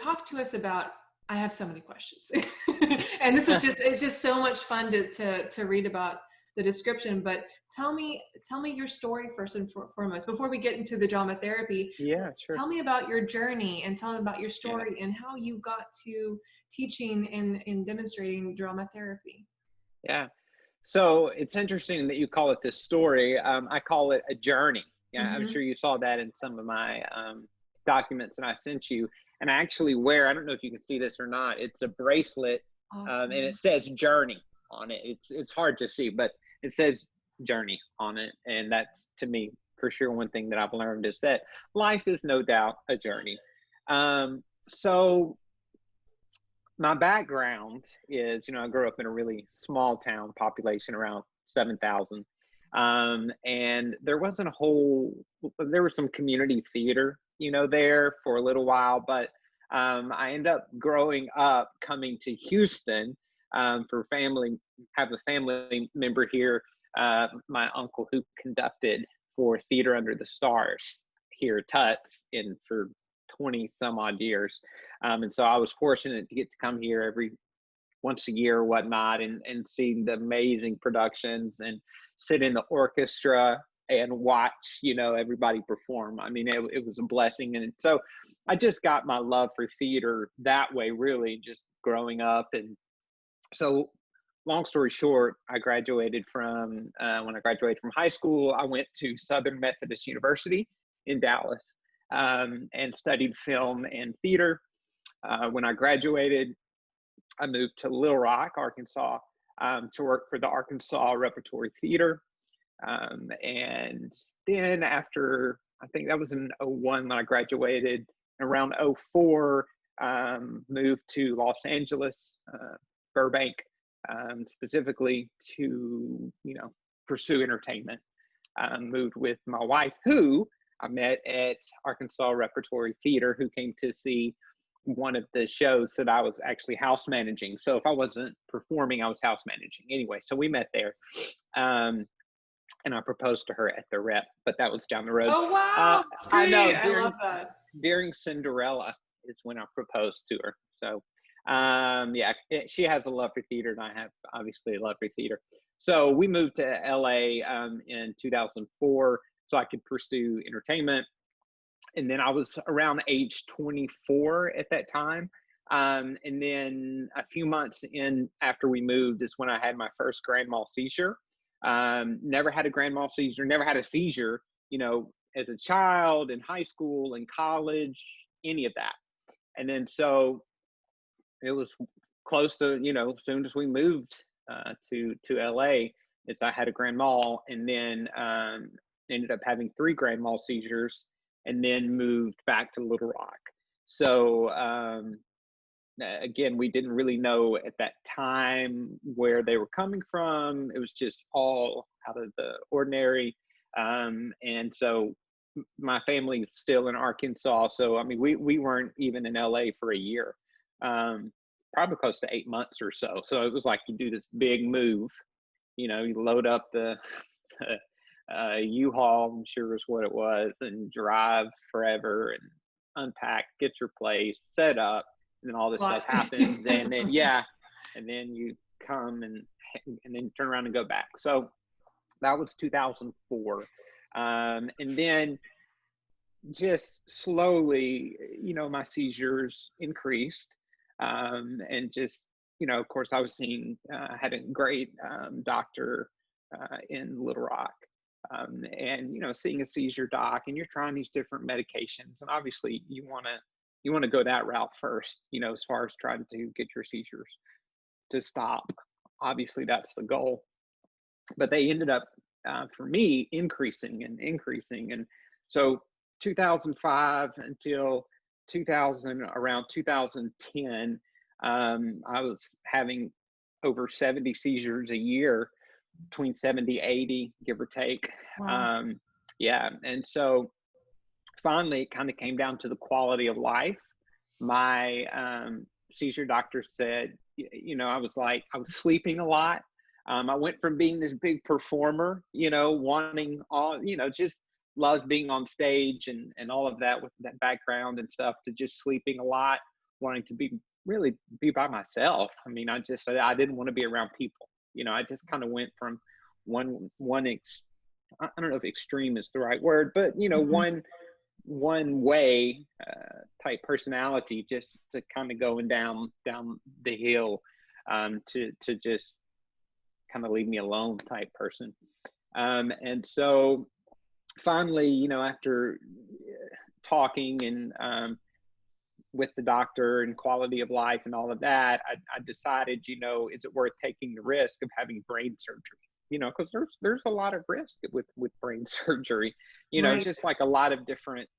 talk to us about, I have so many questions and this is just, it's just so much fun to read about the description, but tell me your story first and foremost, before we get into the drama therapy. Yeah, sure. Tell me about your journey and tell me about your Yeah. story and how you got to teaching and demonstrating drama therapy. Yeah. So it's interesting that you call it this story. I call it a journey. Yeah, I'm Mm-hmm. sure you saw that in some of my documents that I sent you. And I actually wear, I don't know if you can see this or not, it's a bracelet, and Awesome. it says journey on it. It's hard to see, but it says journey on it. And that's, to me, for sure, one thing that I've learned is that life is no doubt a journey. So my background is, I grew up in a really small town, population around 7,000. And there wasn't there was some community theater, there for a little while, but I ended up growing up coming to Houston for family, have a family member here, my uncle who conducted for Theater Under the Stars here at Tuts for 20 some odd years. And so I was fortunate to get to come here once a year or whatnot and see the amazing productions and sit in the orchestra and watch, everybody perform. I mean, it was a blessing. And so I just got my love for theater that way, really, just growing up. And so long story short, when I graduated from high school, I went to Southern Methodist University in Dallas and studied film and theater. When I graduated, I moved to Little Rock, Arkansas, to work for the Arkansas Repertory Theater. And then after, I think that was in 01 when I graduated, around 04, moved to Los Angeles, Burbank, specifically to, pursue entertainment. Moved with my wife, who I met at Arkansas Repertory Theater, who came to see one of the shows that I was actually house managing. So if I wasn't performing, I was house managing anyway. So we met there. And I proposed to her at the Rep, but that was down the road. Oh, wow. That's I know. great. I love that. During Cinderella is when I proposed to her. So, she has a love for theater, and I have obviously a love for theater. So we moved to LA in 2004 so I could pursue entertainment. And then I was around age 24 at that time. And then a few months in after we moved is when I had my first grand mal seizure. Never had a grand mal seizure, never had a seizure, as a child, in high school, in college, any of that. And then so it was close to, as soon as we moved to LA, I had a grand mal, and then ended up having 3 grand mal seizures, and then moved back to Little Rock. So again, we didn't really know at that time where they were coming from. It was just all out of the ordinary. And so my family is still in Arkansas. So, I mean, we weren't even in LA for a year, probably close to 8 months or so. So it was like you do this big move, you load up the U-Haul, I'm sure is what it was, and drive forever and unpack, get your place set up, and then all this stuff happens, and then and then you come and then turn around and go back. So that was 2004, and then just slowly, my seizures increased, and just, of course, I was had a great doctor in Little Rock. And seeing a seizure doc, and you're trying these different medications, and obviously you want to go that route first, as far as trying to get your seizures to stop. Obviously that's the goal, but they ended up for me increasing, and so 2005 until around 2010, I was having over 70 seizures a year, between 70, 80, give or take. Wow. And so finally it kind of came down to the quality of life. My seizure doctor said, I was sleeping a lot. I went from being this big performer, wanting all, just loved being on stage and all of that with that background and stuff, to just sleeping a lot, wanting to really be by myself. I mean, I didn't want to be around people. I just kind of went from I don't know if extreme is the right word, but one way type personality, just to kind of going down the hill, to just kind of leave me alone type person. And so finally, after talking and with the doctor and quality of life and all of that, I decided, is it worth taking the risk of having brain surgery? Because there's a lot of risk with brain surgery, Right. just like a lot of different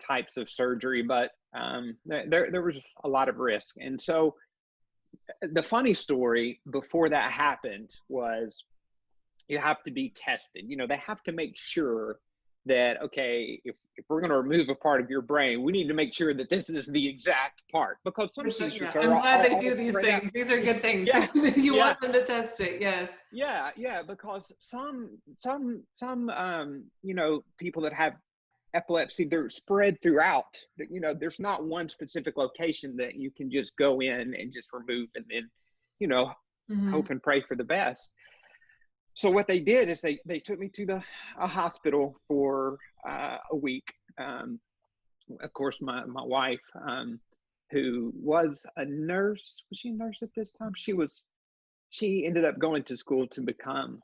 types of surgery, but there was a lot of risk. And so the funny story before that happened was, you have to be tested. They have to make sure that, okay, if we're going to remove a part of your brain, we need to make sure that this is the exact part, because some seizures I'm glad they do these things. These are good things. Yeah. You Yeah. want them to test it. Yes. Yeah, because some people that have epilepsy, they're spread throughout. There's not one specific location that you can just go in and just remove and then hope and pray for the best. So what they did is they took me to a hospital for a week. Of course, my wife, who was a nurse, was she a nurse at this time? She ended up going to school to become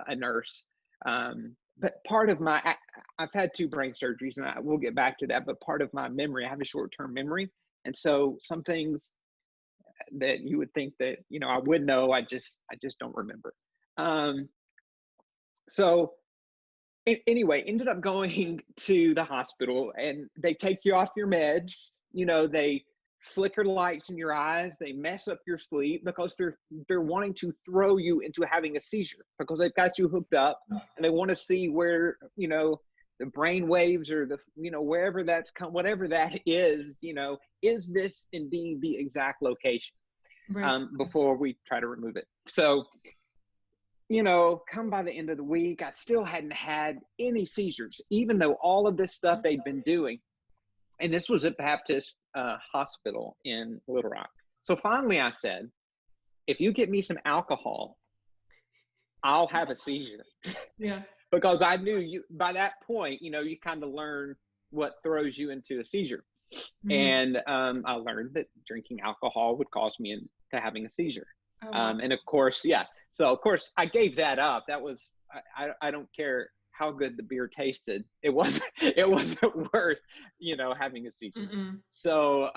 a nurse. But part of I've had 2 brain surgeries, and we'll get back to that. But part of my memory, I have a short-term memory, and so some things that you would think that I would know, I just don't remember. So anyway, ended up going to the hospital, and they take you off your meds. They flicker lights in your eyes. They mess up your sleep, because they're wanting to throw you into having a seizure, because they've got you hooked up, and they want to see where, the brain waves, or wherever whatever that is, is this indeed the exact location? Right. Before we try to remove it. So, come by the end of the week, I still hadn't had any seizures, even though all of this stuff they'd been doing. And this was at Baptist Hospital in Little Rock. So finally I said, if you get me some alcohol, I'll have a seizure. Yeah. Because I knew by that point, you kind of learn what throws you into a seizure. And I learned that drinking alcohol would cause me into having a seizure. Oh, wow. And of course, yeah. So of course I gave that up. That was, I don't care how good the beer tasted. It wasn't worth, having a seizure. So,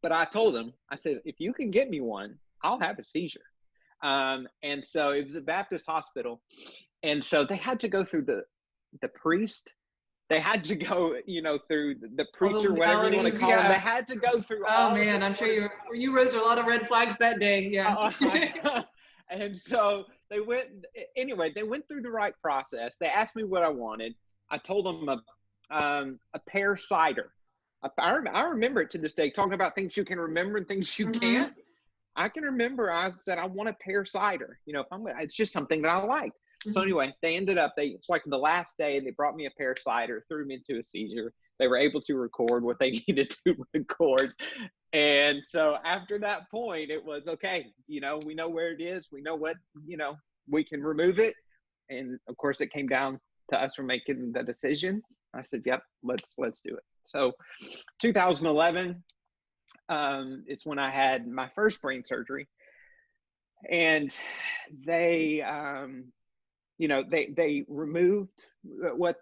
but I told him, I said, if you can get me one, I'll have a seizure. And so it was a Baptist hospital. And so they had to go through the priest. They had to go, through the preacher, whatever you want to call them. They had to go through. Oh man, I'm sure you rose a lot of red flags that day. Yeah. And so they went through the right process. They asked me what I wanted. I told them a pear cider. I remember it to this day, talking about things you can remember and things you can't. I can remember I said, I want a pear cider. It's just something that I liked. So anyway, they ended up, it's like the last day, they brought me a pear cider, threw me into a seizure. They were able to record what they needed to record. And so after that point, it was, okay, we know where it is. We know what, we can remove it. And of course it came down to us for making the decision. I said, yep, let's do it. So 2011, it's when I had my first brain surgery. And they removed what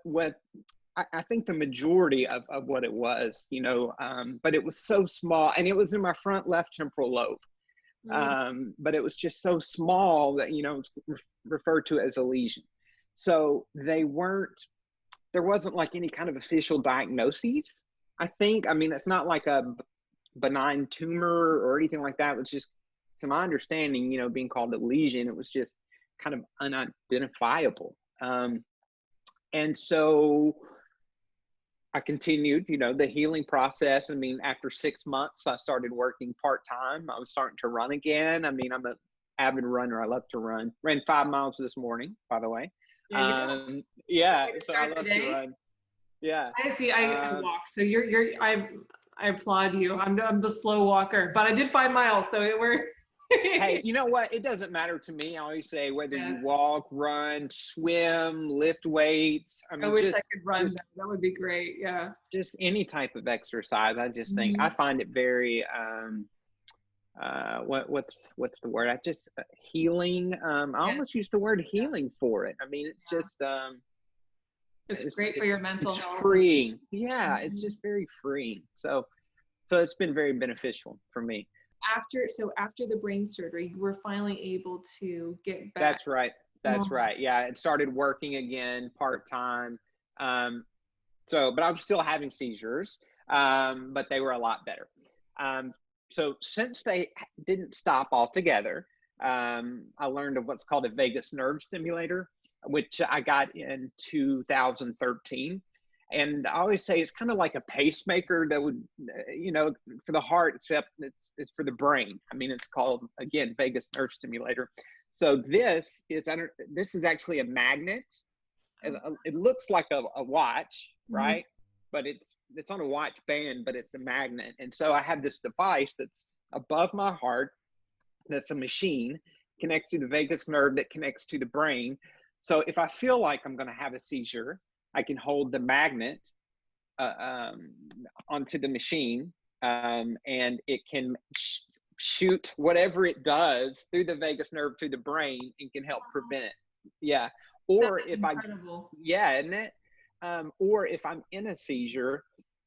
I think the majority of what it was, but it was so small, and it was in my front left temporal lobe. But it was just so small that, it's referred to as a lesion. So there wasn't like any kind of official diagnoses, I think. I mean, it's not like a benign tumor or anything like that. It was just, to my understanding, being called a lesion, it was just kind of unidentifiable. And so I continued, the healing process. I mean, after 6 months, I started working part-time. I was starting to run again. I mean, I'm an avid runner. I love to run. Ran 5 miles this morning, by the way. So I love to run. Yeah. I see. I walk. So I applaud you. I'm the slow walker, but I did 5 miles, so it were. Hey, you know what? It doesn't matter to me. I always say whether Yeah. you walk, run, swim, lift weights. I I mean, wish I just could run. just That would be great. Yeah. just any type of exercise. I just think I Mhm. find it very what's the word? I just healing. I Yeah. almost use the word healing for it. I mean, it's just It's it's great for your mental it's health. freeing. Yeah, it's Mhm. just very freeing. So it's been very beneficial for me. After the brain surgery, you were finally able to get back That's right. to That's normal. right. Yeah, it started working again part time. Um, but I was still having seizures, but they were a lot better. Um, so since they didn't stop altogether, I learned of what's called a vagus nerve stimulator, which I got in 2013. And I always say it's kind of like a pacemaker that would, for the heart, except it's for the brain. I mean, it's called, again, vagus nerve stimulator. So this is actually a magnet. It looks like a watch, Mhm. right? But it's on a watch band, but it's a magnet. And so I have this device that's above my heart. That's a machine, connects to the vagus nerve that connects to the brain. So if I feel like I'm going to have a seizure, I can hold the magnet uh, um, onto the machine, and it can shoot whatever it does through the vagus nerve to the brain and can help prevent it. Yeah. That Or is if I, incredible. yeah, isn't it? Or if I'm in a seizure,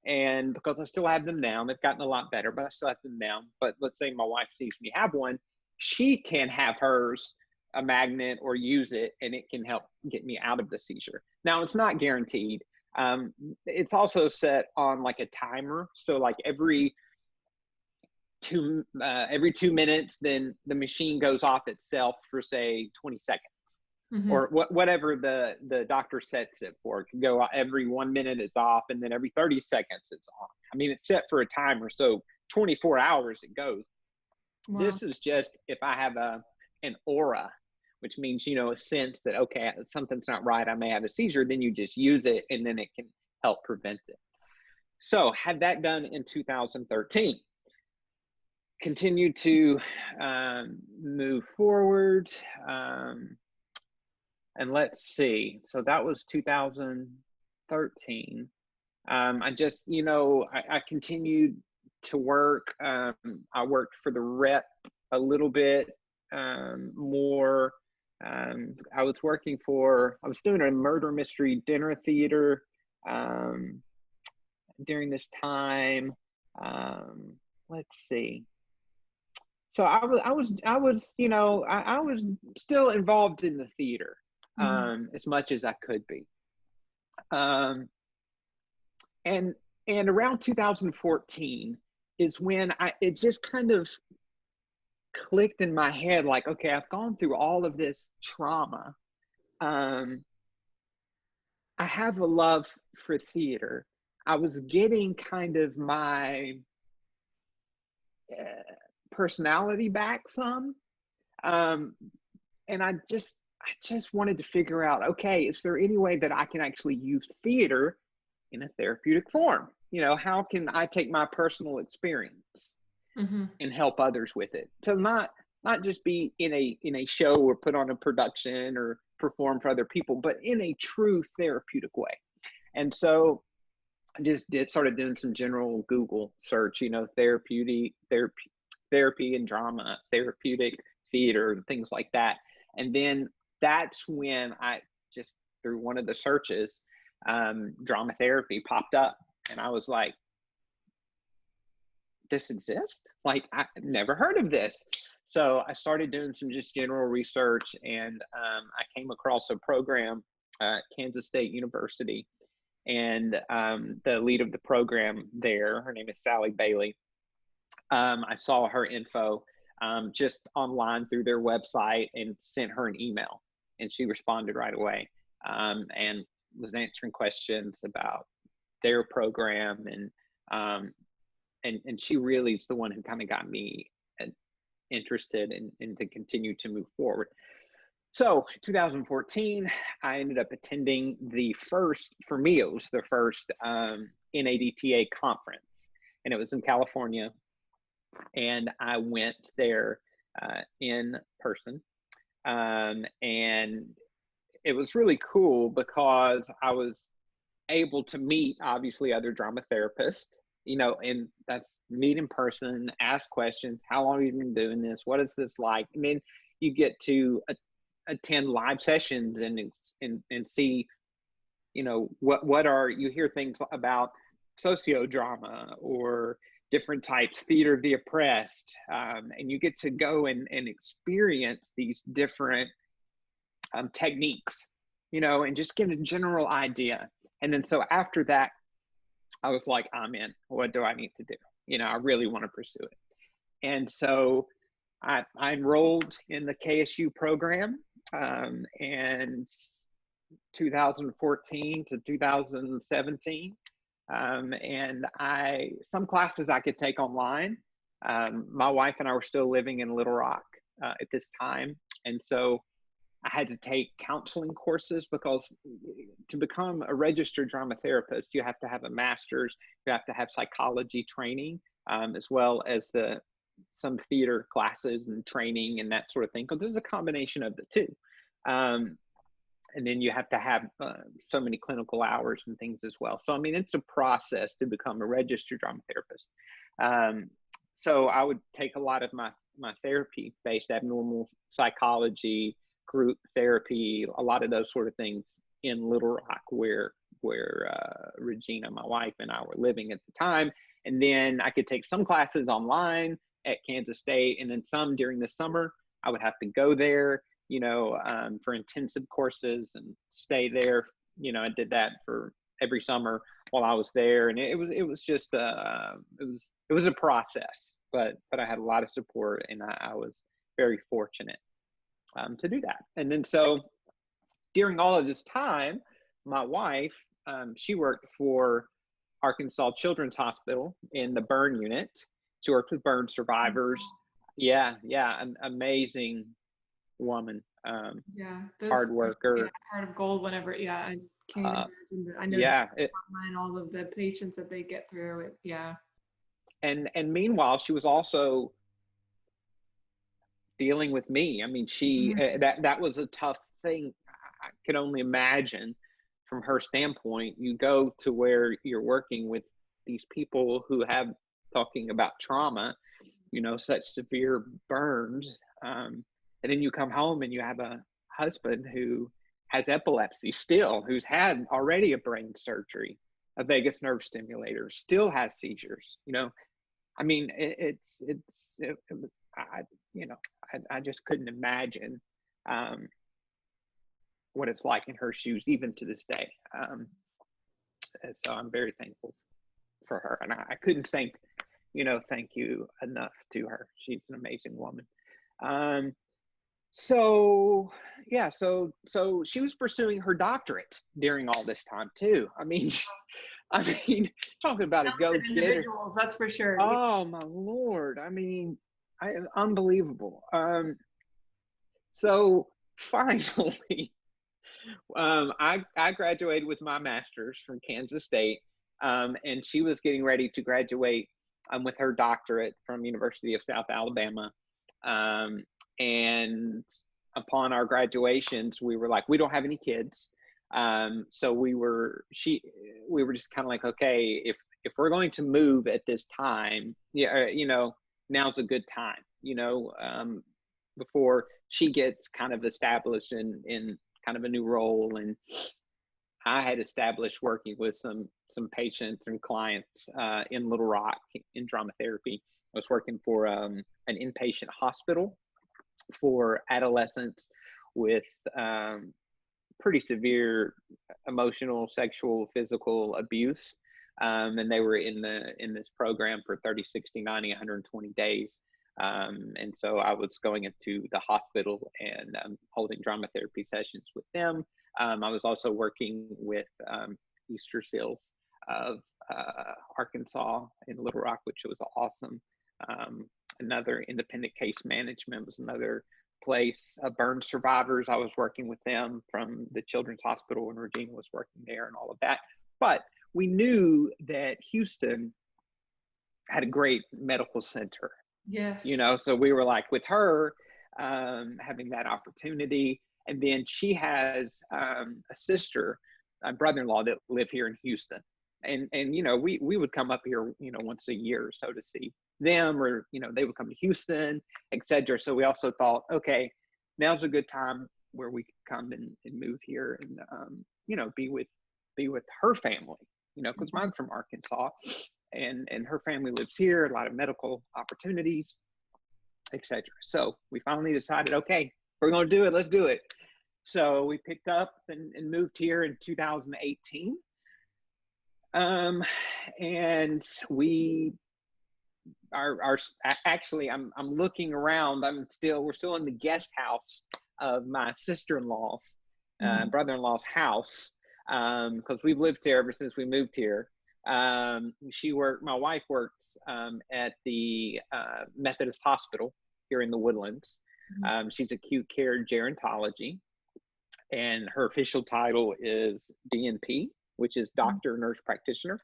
and because I still have them now, they've gotten a lot better, but I still have them now. But let's say my wife sees me have one, she can have hers a magnet or use it, and it can help get me out of the seizure. Now, it's not guaranteed. It's also set on like a timer. So like every 2 minutes, then the machine goes off itself for say 20 seconds Mhm. or whatever the doctor sets it for. It can go every 1 minute it's off, and then every 30 seconds it's on. I mean, it's set for a timer, so 24 hours it goes. Wow. This is just if I have an aura, which means, a sense that, okay, something's not right, I may have a seizure. Then you just use it, and then it can help prevent it. So had that done in 2013. Continued to move forward. And let's see. So that was 2013. I just, I continued to work. I worked for the rep a little bit more. I was doing a murder mystery dinner theater during this time. Let's see. So I was still involved in the theater Mhm. as much as I could be. Um, and around 2014 is when it just kind of clicked in my head, like, okay, I've gone through all of this trauma. Um, I have a love for theater. I was getting kind of my personality back some. Um, and I just wanted to figure out, okay, is there any way that I can actually use theater in a therapeutic form? How can I take my personal experience Mhm. and help others with it? So not just be in a show or put on a production or perform for other people, but in a true therapeutic way. And so I just started doing some general Google search, therapy and drama, therapeutic theater, and things like that. And then that's when I just, through one of the searches, drama therapy popped up. And I was like, this exists? Like, I never heard of this. So I started doing some just general research, and I came across a program at Kansas State University. And the lead of the program there, her name is Sally Bailey. I saw her info just online through their website and sent her an email, and she responded right away and was answering questions about their program, and she really is the one who kind of got me interested in to continue to move forward. So 2014, I ended up attending the first, for me, it was the first NADTA conference. and it was in California. And I went there in person. And it was really cool because I was able to meet, obviously, other drama therapists, and that's meet in person, ask questions. How long have you been doing this? What is this like? And then you get to attend live sessions and see, what are, you hear things about sociodrama or different types, theater of the oppressed, and you get to go and experience these different techniques, and just get a general idea. And then so after that, I was like, I'm in. What do I need to do? I really want to pursue it. And so I enrolled in the KSU program, and 2014 to 2017. And some classes I could take online. My wife and I were still living in Little Rock at this time. And so I had to take counseling courses, because to become a registered drama therapist, you have to have a master's, you have to have psychology training, as well as some theater classes and training and that sort of thing, because there's a combination of the two. And then you have to have so many clinical hours and things as well. So, I mean, it's a process to become a registered drama therapist. So I would take a lot of my therapy-based abnormal psychology, group therapy, a lot of those sort of things in Little Rock, where Regina, my wife, and I were living at the time. And then I could take some classes online at Kansas State, and then some during the summer. I would have to go there, for intensive courses and stay there. I did that for every summer while I was there, and it was just it was a process, but I had a lot of support, and I was very fortunate to do that. And then so during all of this time, my wife, she worked for Arkansas Children's Hospital in the burn unit. She worked with burn survivors. Yeah, an amazing woman. Hard worker. Heart of gold. Whenever, I can't imagine that. I know all of the patients that they get through it. Yeah. And meanwhile, she was also dealing with me. I mean, that was a tough thing. I could only imagine from her standpoint. You go to where you're working with these people who have, talking about trauma, such severe burns, and then you come home and you have a husband who has epilepsy still, who's had already a brain surgery, a vagus nerve stimulator, still has seizures. I mean, I just couldn't imagine what it's like in her shoes, even to this day. So I'm very thankful for her, and I couldn't thank you enough to her. She's an amazing woman. So she was pursuing her doctorate during all this time too. I mean, talking about a go-getter. That's for sure. Oh my Lord. I mean, unbelievable. So finally, I graduated with my master's from Kansas State, and she was getting ready to graduate with her doctorate from University of South Alabama. And upon our graduations, we were like, we don't have any kids. So we were just kind of like, okay, if we're going to move at this time, now's a good time, before she gets kind of established in kind of a new role. And I had established working with some patients and clients in Little Rock in drama therapy. I was working for an inpatient hospital for adolescents with pretty severe emotional, sexual, physical abuse. And they were in this program for 30, 60, 90, 120 days. And so I was going into the hospital and holding drama therapy sessions with them. I was also working with Easter Seals of Arkansas in Little Rock, which was awesome. Another independent case management was another place. Burn survivors, I was working with them from the Children's Hospital when Regina was working there and all of that. But we knew that Houston had a great medical center, Yes. so we were like with her, having that opportunity. And then she has a sister, a brother-in-law that live here in Houston. And we would come up here, once a year or so to see them, or, they would come to Houston, etc. So we also thought, okay, now's a good time where we could come and move here and, be with her family, because mine's from Arkansas, and her family lives here, a lot of medical opportunities, etc. So we finally decided, okay, if we're going to do it, let's do it. So we picked up and moved here in 2018. And we are actually, I'm looking around. We're still in the guest house of my sister-in-law's, brother-in-law's house, because we've lived here ever since we moved here. My wife works at the Methodist hospital here in the Woodlands. She's acute care gerontology, and her official title is DNP, which is doctor, nurse practitioner.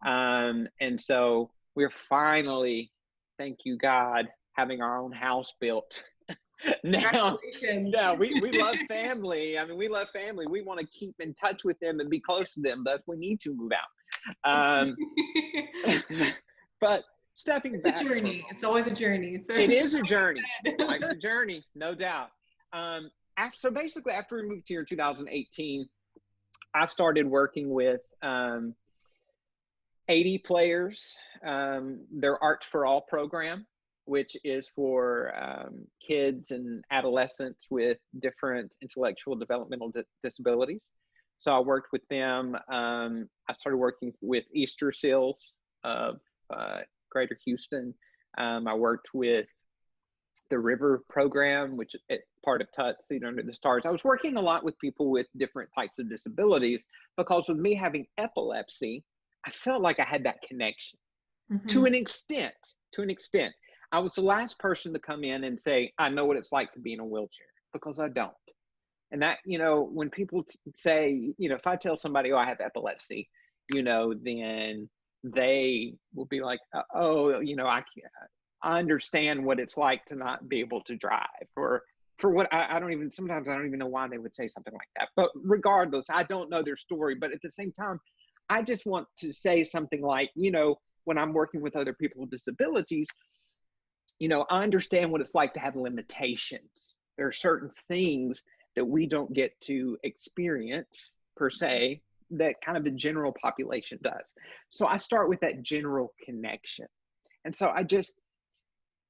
And so we're finally, thank you God, having our own house built. Now, yeah, we love family. I mean, we love family. We want to keep in touch with them and be close to them. Thus, we need to move out. But stepping back, it's a journey. It's always a journey. It is a journey. Life's a journey, no doubt. So basically, after we moved here in 2018, I started working with 80 players, their Arts for All program, which is for kids and adolescents with different intellectual developmental disabilities. So I worked with them. I started working with Easter Seals of Greater Houston. I worked with the River program, which is part of TUTS, Theater Under the Stars. I was working a lot with people with different types of disabilities, because with me having epilepsy, I felt like I had that connection to an extent. I was the last person to come in and say, I know what it's like to be in a wheelchair, because I don't. And that, when people say, if I tell somebody, oh, I have epilepsy, then they will be like, oh, I understand what it's like to not be able to drive, or for what sometimes I don't even know why they would say something like that. But regardless, I don't know their story. But at the same time, I just want to say something like, when I'm working with other people with disabilities, I understand what it's like to have limitations. There are certain things that we don't get to experience per se that kind of the general population does. So I start with that general connection. And so I just,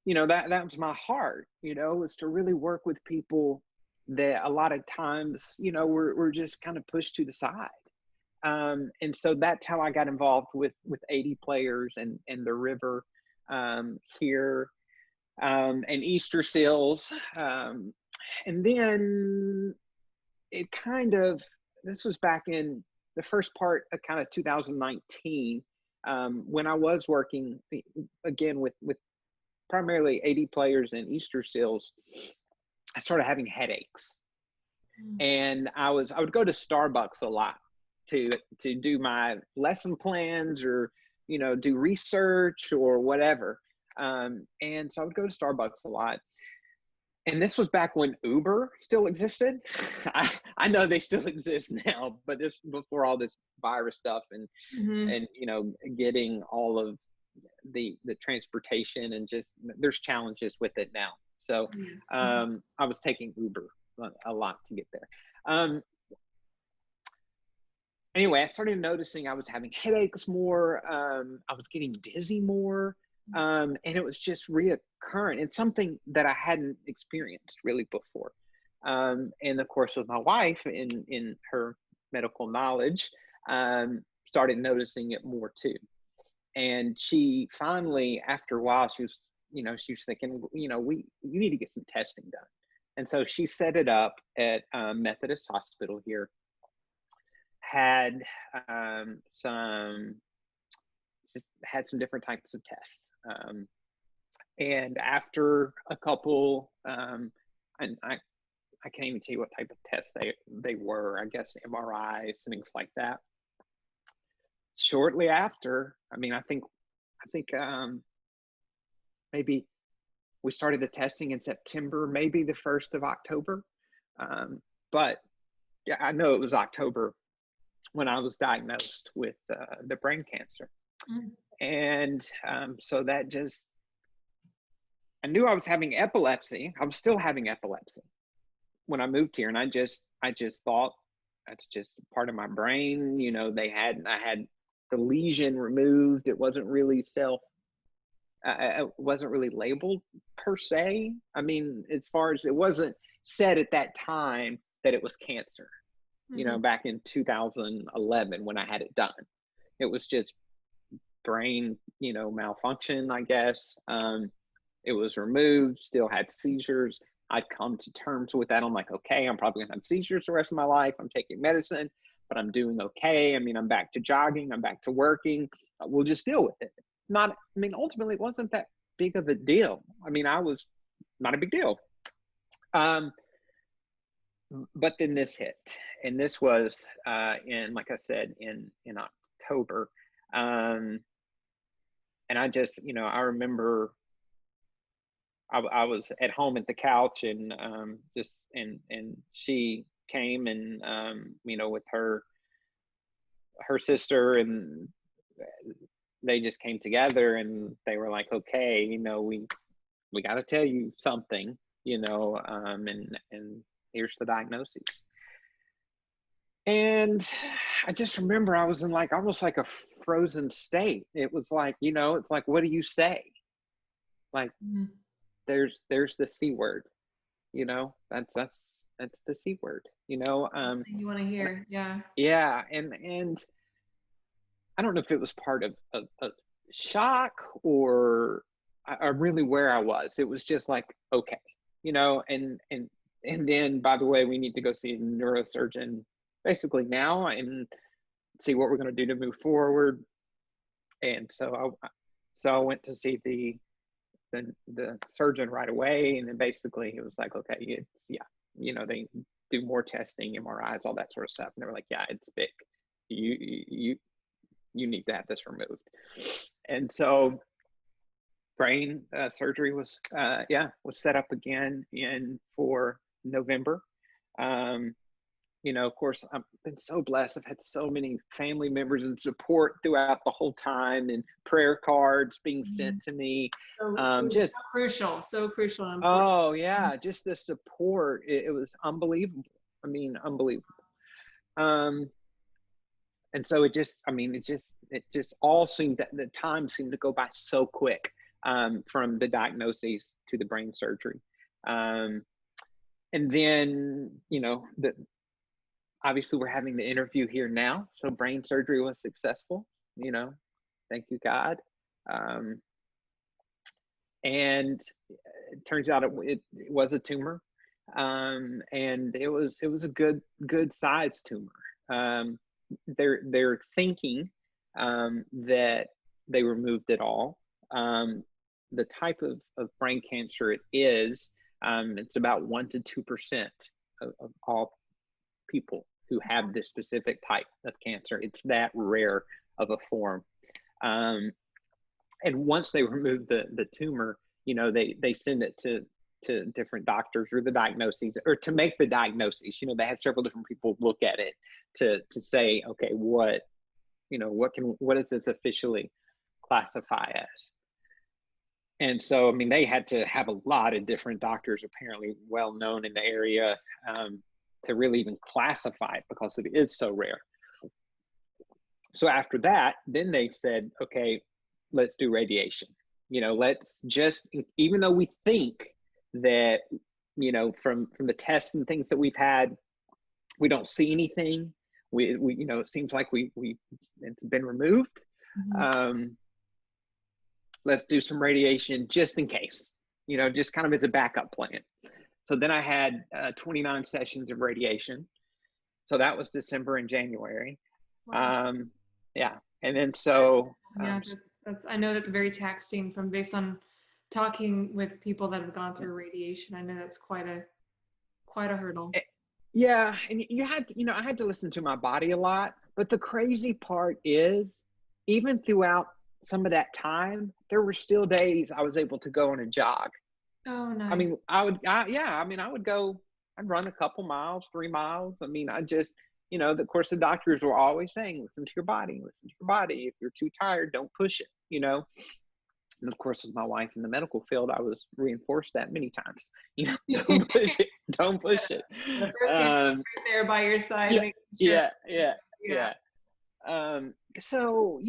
that was my heart, was to really work with people that a lot of times, we're just kind of pushed to the side. And so that's how I got involved with 80 players and the River here, and Easter Seals. And then this was back in the first part of kind of 2019, when I was working again with primarily 80 players and Easter Seals. I started having headaches, and I would go to Starbucks a lot to do my lesson plans, or do research or whatever. And so I would go to Starbucks a lot. And this was back when Uber still existed. I know they still exist now, but this before all this virus stuff and getting all of the transportation, and just there's challenges with it now. So I was taking Uber a lot to get there. Anyway, I started noticing I was having headaches more. I was getting dizzy more. And it was just reoccurring. It's something that I hadn't experienced really before. And of course, with my wife in her medical knowledge, started noticing it more too. And she finally, after a while, she was thinking, you need to get some testing done. And so she set it up at Methodist Hospital here, had some different types of tests. And after a couple, and I can't even tell you what type of tests they were, I guess MRIs and things like that. Shortly after, I think I think maybe we started the testing in September, maybe the 1st of October. But yeah, I know it was October when I was diagnosed with the brain cancer. Mm. And so that just, I knew I was having epilepsy. I was still having epilepsy when I moved here. And I just thought that's just part of my brain. You know, I had the lesion removed. It wasn't really it wasn't really labeled per se. I mean, as far as it wasn't said at that time that it was cancer, you know, back in 2011 when I had it done. It was just brain, you know, malfunction, I guess. It was removed, still had seizures. I'd come to terms with that. I'm like, okay, I'm probably gonna have seizures the rest of my life. I'm taking medicine, but I'm doing okay. I mean, I'm back to jogging, I'm back to working. We'll just deal with it. Ultimately, it wasn't that big of a deal. I mean, I was not a big deal. But then this hit, and this was like I said, in October. And I just, you know, I remember I was at home at the couch, and and she came, and you know, with her sister, and they just came together, and they were like, okay, you know, we got to tell you something, you know, and here's the diagnosis. And I just remember I was in like almost like a frozen state. It was like, you know, it's like, what do you say? Like, there's the C word, you know, that's the C word, you know. You want to hear, yeah. Yeah, and I don't know if it was part of shock or really where I was. It was just like, okay, you know, and then, by the way, we need to go see a neurosurgeon basically now and see what we're going to do to move forward. And so I went to see the surgeon right away, and then basically he was like, okay, it's, yeah, you know, they do more testing, MRIs, all that sort of stuff, and they were like, yeah, it's big. You need to have this removed. And so brain surgery was set up again for November. You know, of course, I've been so blessed. I've had so many family members and support throughout the whole time, and prayer cards being sent to me. So crucial, so crucial. And oh yeah, just the support. It was unbelievable. I mean, unbelievable. And so it just all seemed that the time seemed to go by so quick, from the diagnosis to the brain surgery. And then, you know, obviously we're having the interview here now. So brain surgery was successful, you know, thank you, God. And it turns out it was a tumor. And it was a good sized tumor. They're thinking that they removed it all. The type of brain cancer it is, it's about 1% to 2% of all people who have this specific type of cancer. It's that rare of a form. And once they remove the tumor, you know, they send it to different doctors or the diagnoses, or to make the diagnosis. You know, they have several different people look at it to say, okay, what does this officially classify as? And so, I mean, they had to have a lot of different doctors, apparently well known in the area, to really even classify it, because it is so rare. So after that, then they said, okay, let's do radiation. You know, let's just, even though we think that, you know, from the tests and things that we've had, we don't see anything. We you know, it seems like it's been removed. Let's do some radiation just in case, you know, just kind of as a backup plan. So then I had 29 sessions of radiation. So that was December and January. Wow. Yeah. And then so. Yeah, I know that's very taxing, based on talking with people that have gone through radiation. I know that's quite a hurdle. Yeah. And I had to listen to my body a lot. But the crazy part is, even throughout some of that time, there were still days I was able to go on a jog. Oh, I nice. mean, I mean, I'd run a couple miles, 3 miles. I mean, of course, the doctors were always saying, listen to your body, listen to your body. If you're too tired, don't push it. And of course, with my wife in the medical field, I was reinforced that many times. Don't push it, don't push it. The first thing right there by your side, Yeah, making sure. yeah. So,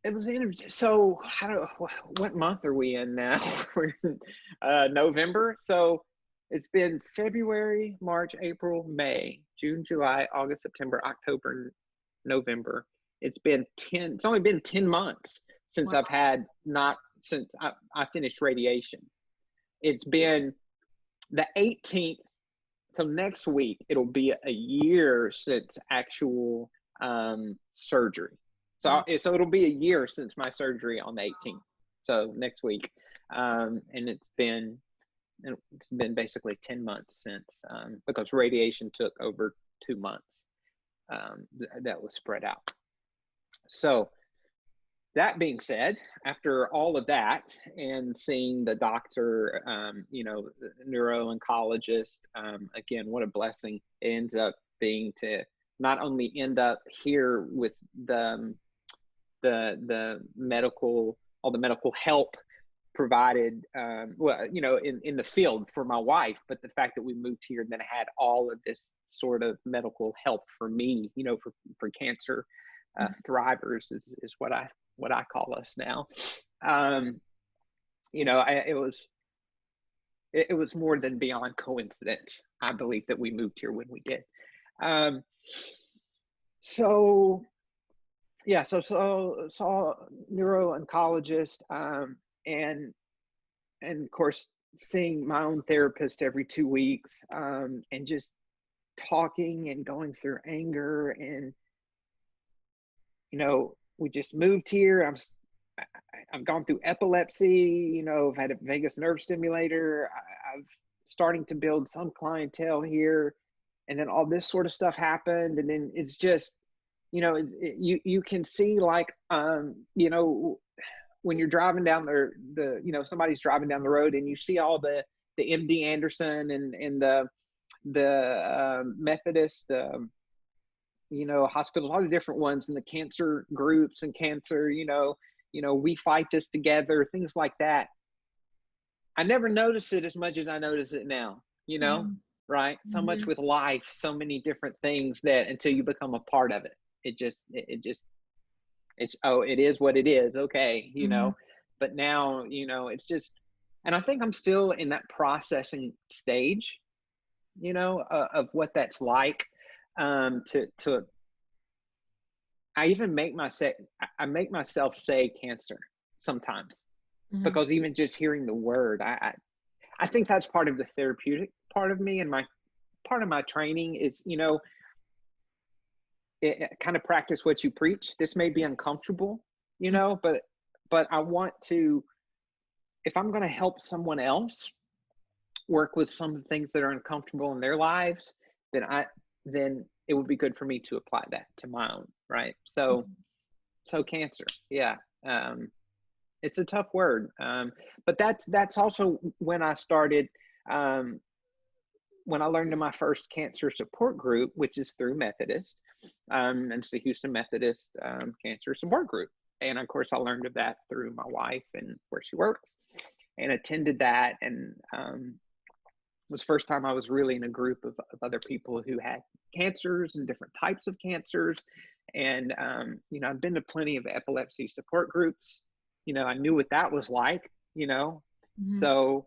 it was interesting. So, what month are we in now? We're in November. So, it's been February, March, April, May, June, July, August, September, October, November. It's only been 10 months since Wow. since I finished radiation. It's been the 18th. So next week, it'll be a year since actual surgery. So it'll be a year since my surgery on the 18th. So next week. And it's been basically 10 months since, because radiation took over 2 months. That was spread out. So that being said, after all of that and seeing the doctor, the neuro-oncologist, again, what a blessing it ends up being to not only end up here with the medical, all the medical help provided, in the field for my wife, but the fact that we moved here and then had all of this sort of medical help for me, for cancer thrivers is what I call us now. It was more than beyond coincidence, I believe, that we moved here when we did. So saw neuro-oncologist, and of course seeing my own therapist every 2 weeks, and just talking and going through anger. And we just moved here. I've gone through epilepsy, I've had a Vagus Nerve Stimulator. I've starting to build some clientele here, and then all this sort of stuff happened. And then it's just, you can see, like, when you're driving down somebody's driving down the road and you see all the MD Anderson and the Methodist, hospitals, all the different ones, and the cancer groups and cancer, we fight this together, things like that. I never noticed it as much as I notice it now, right? So much with life, so many different things that until you become a part of it, it is what it is. Okay. But now, it's just, and I think I'm still in that processing stage, of what that's like. I even make myself say cancer sometimes, because even just hearing the word, I think that's part of the therapeutic part of me, and part of my training is, kind of practice what you preach. This may be uncomfortable, but I want to, if I'm going to help someone else work with some things that are uncomfortable in their lives, then it would be good for me to apply that to my own, right? So cancer, yeah. It's a tough word. But that's also when I started, when I learned of my first cancer support group, which is through Methodist, and it's the Houston Methodist Cancer Support Group. And of course, I learned of that through my wife and where she works, and attended that. And it was the first time I was really in a group of other people who had cancers and different types of cancers. And, I've been to plenty of epilepsy support groups. I knew what that was like, so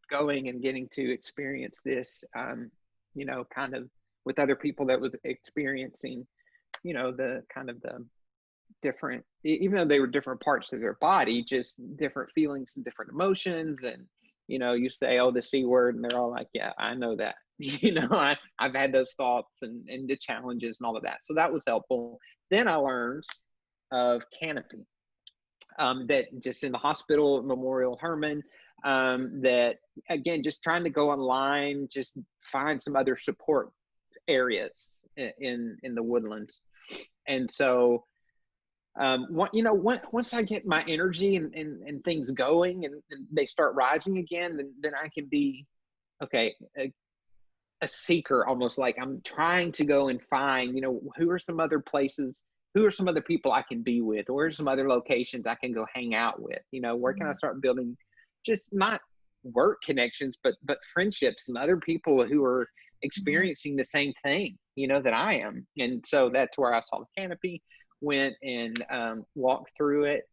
going and getting to experience this, kind of with other people that was experiencing, the kind of the different, even though they were different parts of their body, just different feelings and different emotions. And, you say, oh, the C word, and they're all like, yeah, I know that. I've had those thoughts and the challenges and all of that. So that was helpful. Then I learned of Canopy, that just in the hospital, Memorial Hermann, that again, just trying to go online, just find some other support areas in the Woodlands. And so once I get my energy and things going and they start rising again, then I can be, okay, a seeker, almost like I'm trying to go and find, who are some other places, who are some other people I can be with, or some other locations I can go hang out with, where can I start building just not work connections, but friendships and other people who are experiencing the same thing, that I am. And so that's where I saw the Canopy, went and walked through it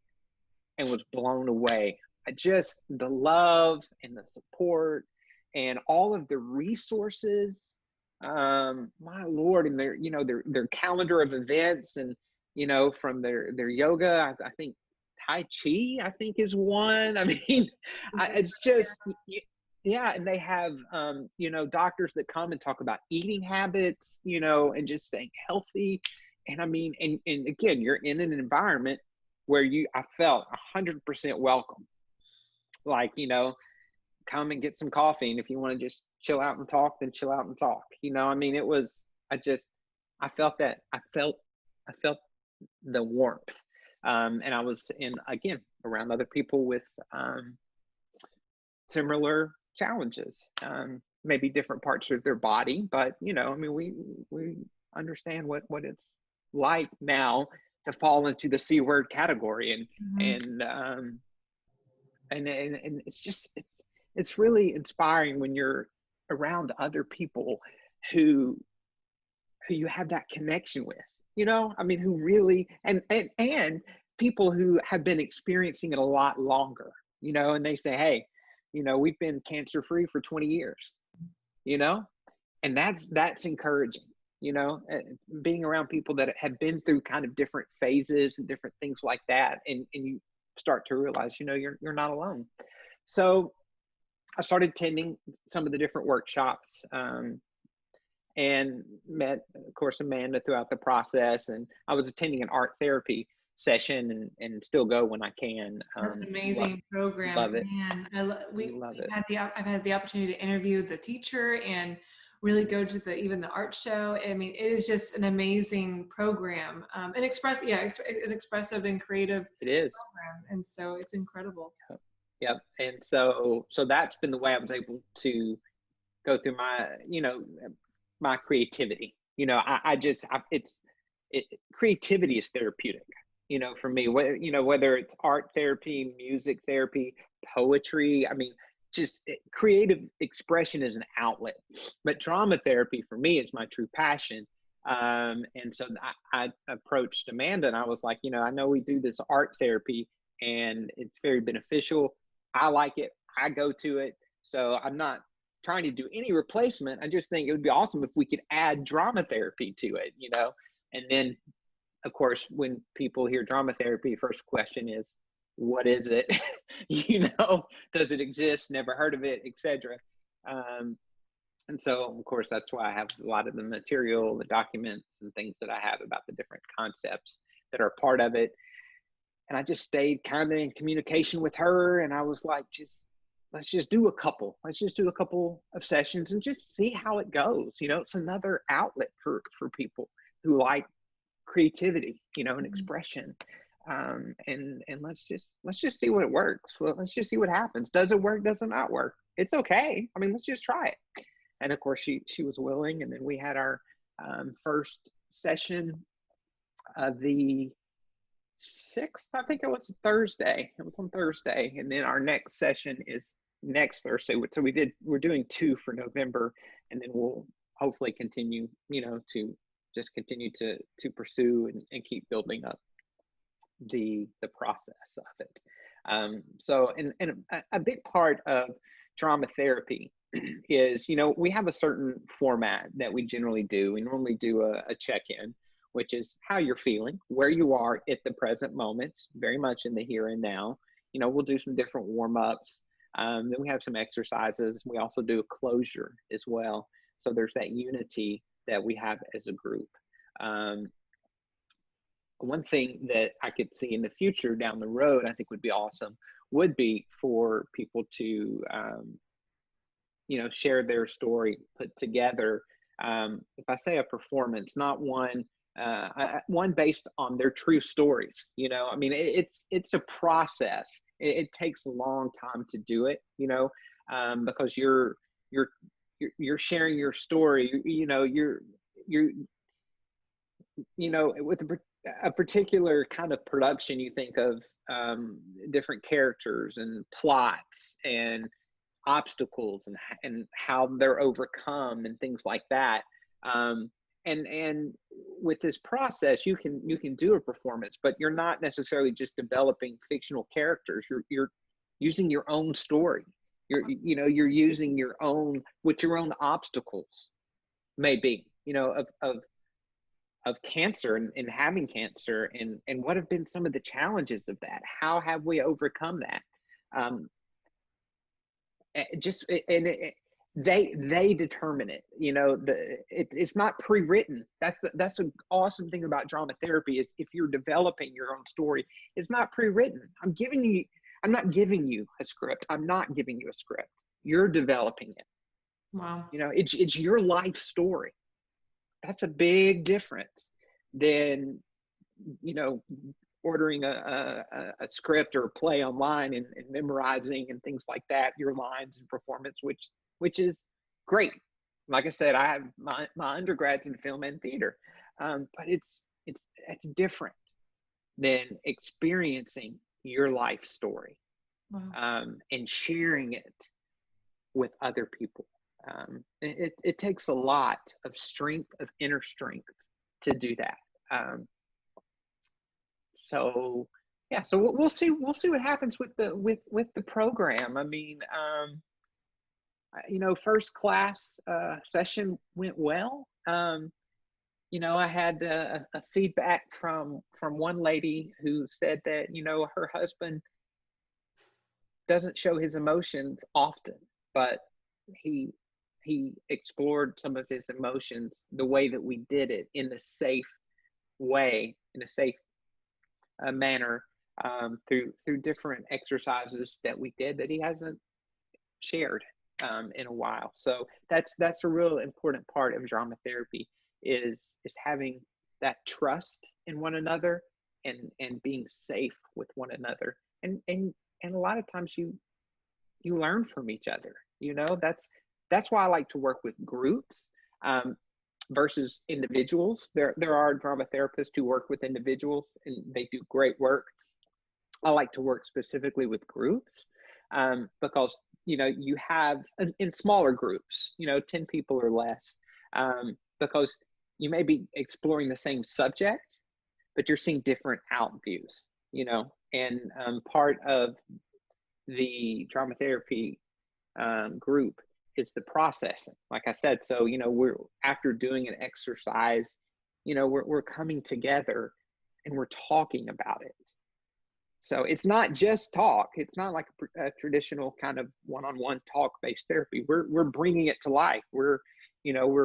and was blown away. Just the love and the support and all of the resources, my Lord, and their calendar of events, and from their yoga, I think Tai Chi, I think, is one. I mean, it's just, yeah. And they have doctors that come and talk about eating habits, and just staying healthy. And I mean, and again, you're in an environment where I felt 100% welcome. Like, come and get some coffee, and if you want to just chill out and talk, then chill out and talk. I mean, I felt that. I felt the warmth, and I was again around other people with similar challenges, maybe different parts of their body, but I mean, we understand what it's like now to fall into the C word category, and it's just it's really inspiring when you're around other people who you have that connection with, I mean, who really, and people who have been experiencing it a lot longer, and they say, hey, we've been cancer free for 20 years, and that's encouraging, being around people that have been through kind of different phases and different things like that. And you start to realize, you're not alone. So I started attending some of the different workshops, and met, of course, Amanda throughout the process. And I was attending an art therapy session, and still go when I can. That's an amazing program. Love it. Man, I've had the opportunity to interview the teacher and really go to even the art show. I mean, it is just an amazing program, an expressive and creative it is program, and so it's incredible. Yep. And so that's been the way I was able to go through my creativity. Creativity is therapeutic, for me, whether it's art therapy, music therapy, poetry. I mean, just creative expression is an outlet, but drama therapy for me is my true passion. And so I approached Amanda, and I was like, I know we do this art therapy and it's very beneficial. I like it. I go to it. So I'm not trying to do any replacement. I just think it would be awesome if we could add drama therapy to it, And then, of course, when people hear drama therapy, first question is, what is it? Does it exist? Never heard of it, etc. And so, of course, that's why I have a lot of the material, the documents and things that I have about the different concepts that are part of it. And I just stayed kind of in communication with her, and I was like, let's just do a couple. Let's just do a couple of sessions and just see how it goes. It's another outlet for people who like creativity, and expression. And let's just see what it works. Well, let's just see what happens. Does it work? Does it not work? It's okay. I mean, let's just try it. And of course, she was willing. And then we had our first session, the 6th, I think it was Thursday. It was on Thursday. And then our next session is next Thursday. So we're doing 2 for November, and then we'll hopefully continue, to just continue to pursue and keep building up the process of it. So, and a big part of trauma therapy is, we have a certain format that we generally do. We normally do a check-in, which is how you're feeling, where you are at the present moment, very much in the here and now. We'll do some different warm-ups. Then we have some exercises. We also do a closure as well. So there's that unity that we have as a group. One thing that I could see in the future down the road, I think would be awesome, would be for people to, share their story, put together. If I say a performance, not one one based on their true stories. You know, I mean, it's a process. It takes a long time to do it, you know, because you're sharing your story. You know, you're you know, with a particular kind of production, you think of different characters and plots and obstacles and how they're overcome and things like that. And with this process, you can do a performance, but you're not necessarily just developing fictional characters. You're using your own story. You're using your own, what your own obstacles may be, you know, of cancer and having cancer, and what have been some of the challenges of that? How have we overcome that? They determine it. You know, it's not pre-written. That's an awesome thing about drama therapy, is if you're developing your own story, it's not pre-written. I'm not giving you a script. I'm not giving you a script. You're developing it. Wow. You know, it's your life story. That's a big difference than, you know, ordering a script or a play online and memorizing and things like that, your lines and performance, which is great. Like I said, I have my undergrads in film and theater, but it's different than experiencing your life story. Wow. And sharing it with other people. It takes a lot of strength, of inner strength, to do that. So yeah, so we'll see what happens with the program. I mean, you know, first class session went well. You know, I had a feedback from one lady who said that, you know, her husband doesn't show his emotions often, but he explored some of his emotions the way that we did it, in a safe way, in a safe manner, through different exercises that we did that he hasn't shared in a while. So that's a real important part of drama therapy, is having that trust in one another, and being safe with one another, and a lot of times you learn from each other. You know, that's why I like to work with groups versus individuals. There are drama therapists who work with individuals, and they do great work. I like to work specifically with groups, because, you know, you have in smaller groups, you know, 10 people or less, because you may be exploring the same subject, but you're seeing different out views, you know. And part of the drama therapy group is the processing, like I said. So, you know, we're, after doing an exercise, you know, we're coming together and we're talking about it. So it's not just talk. It's not like a traditional kind of one-on-one talk-based therapy. We're bringing it to life. We're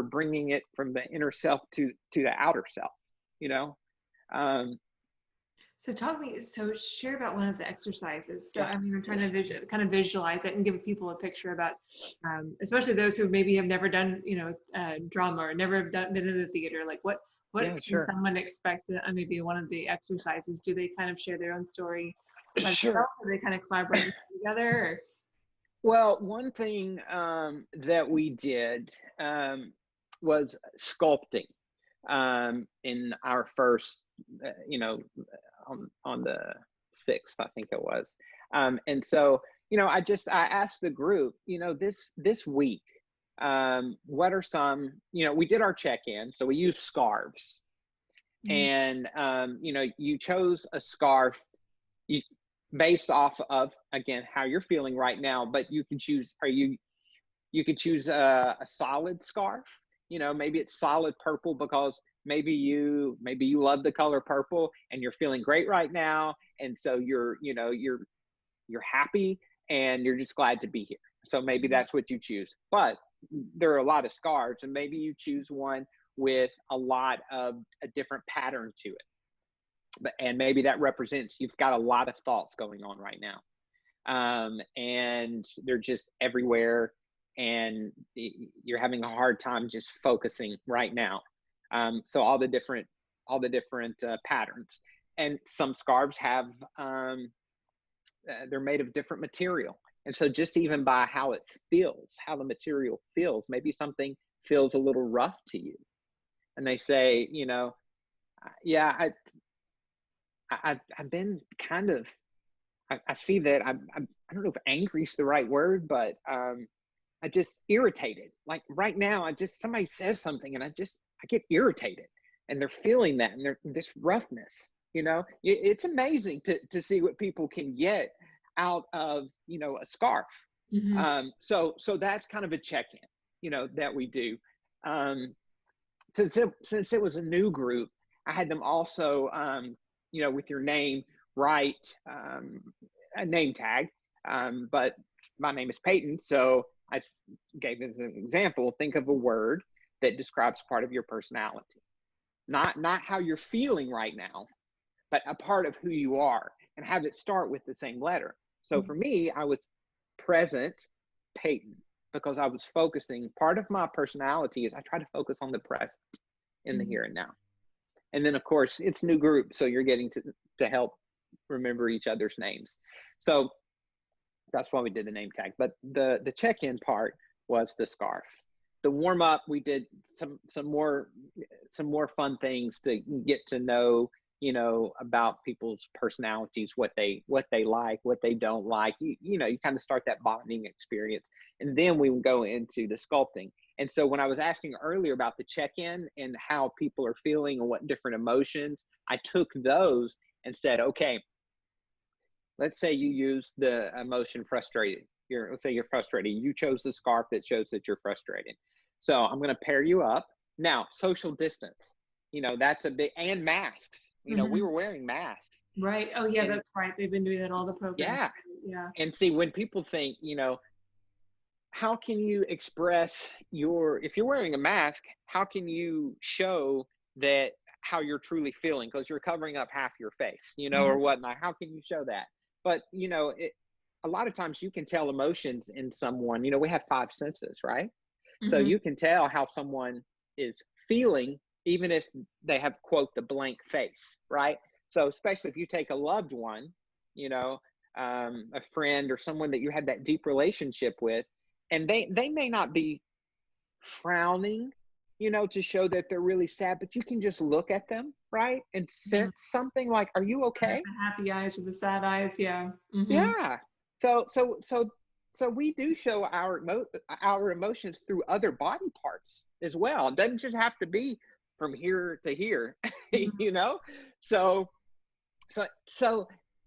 bringing it from the inner self to the outer self, you know. So share about one of the exercises. So, Yeah. I mean, I'm trying to kind of visualize it and give people a picture about, especially those who maybe have never done, you know, drama, or never been in the theater. Like, what Yeah, can sure. someone expect maybe one of the exercises? Do they kind of share their own story by Sure. themselves, or they kind of collaborate together? Or? Well, one thing that we did was sculpting in our first, you know, on the 6th, I think it was. And so, you know, I asked the group, you know, this week, what are some, you know, we did our check-in, so we used scarves. And, you know, you chose a scarf based off of, again, how you're feeling right now, but you can choose, you could choose a solid scarf. You know, maybe it's solid purple because maybe you love the color purple and you're feeling great right now, and so you're happy and you're just glad to be here. So maybe that's what you choose. But there are a lot of scarves, and maybe you choose one with a lot of a different pattern to it. And maybe that represents you've got a lot of thoughts going on right now, and they're just everywhere, and you're having a hard time just focusing right now. So all the different different patterns. And some scarves have, they're made of different material. And so just even by how it feels, how the material feels, maybe something feels a little rough to you. And they say, yeah, I've been kind of, I see that I don't know if angry is the right word, but I just irritated. Like right now, somebody says something and I get irritated, and they're feeling that, and this roughness, it's amazing to see what people can get out of, a scarf. Mm-hmm. So that's kind of a check-in, that we do. Since it was a new group, I had them also, with your name, write a name tag. But my name is Peyton, so I gave as an example, think of a word that describes part of your personality. Not how you're feeling right now, but a part of who you are, and have it start with the same letter. So for me, I was present Peyton, because I was focusing, part of my personality is I try to focus on the present, in the here and now. And then of course it's new group, so you're getting to help remember each other's names. So that's why we did the name tag. But the check-in part was the scarf. The warm up, we did some more fun things to get to know, about people's personalities, what they like, what they don't like. You kind of start that bonding experience, and then we would go into the sculpting. And so when I was asking earlier about the check-in and how people are feeling and what different emotions, I took those and said, okay, let's say you use the emotion frustrated. Let's say you're frustrated. You chose the scarf that shows that you're frustrated. So I'm going to pair you up. Now, social distance, that's a big, and masks. We were wearing masks. Right. Oh yeah, that's right. They've been doing that all the programs. Yeah. Yeah. And see, when people think, how can you express if you're wearing a mask, how can you show that how you're truly feeling? Because you're covering up half your face, or whatnot. How can you show that? But, a lot of times you can tell emotions in someone. We have 5 senses, right? So you can tell how someone is feeling, even if they have, quote, the blank face, right? So especially if you take a loved one, a friend or someone that you had that deep relationship with, and they may not be frowning, to show that they're really sad, but you can just look at them, right? And sense something like, are you okay? The happy eyes or the sad eyes. Yeah. Mm-hmm. Yeah. So we do show our emotions through other body parts as well. It doesn't just have to be from here to here, So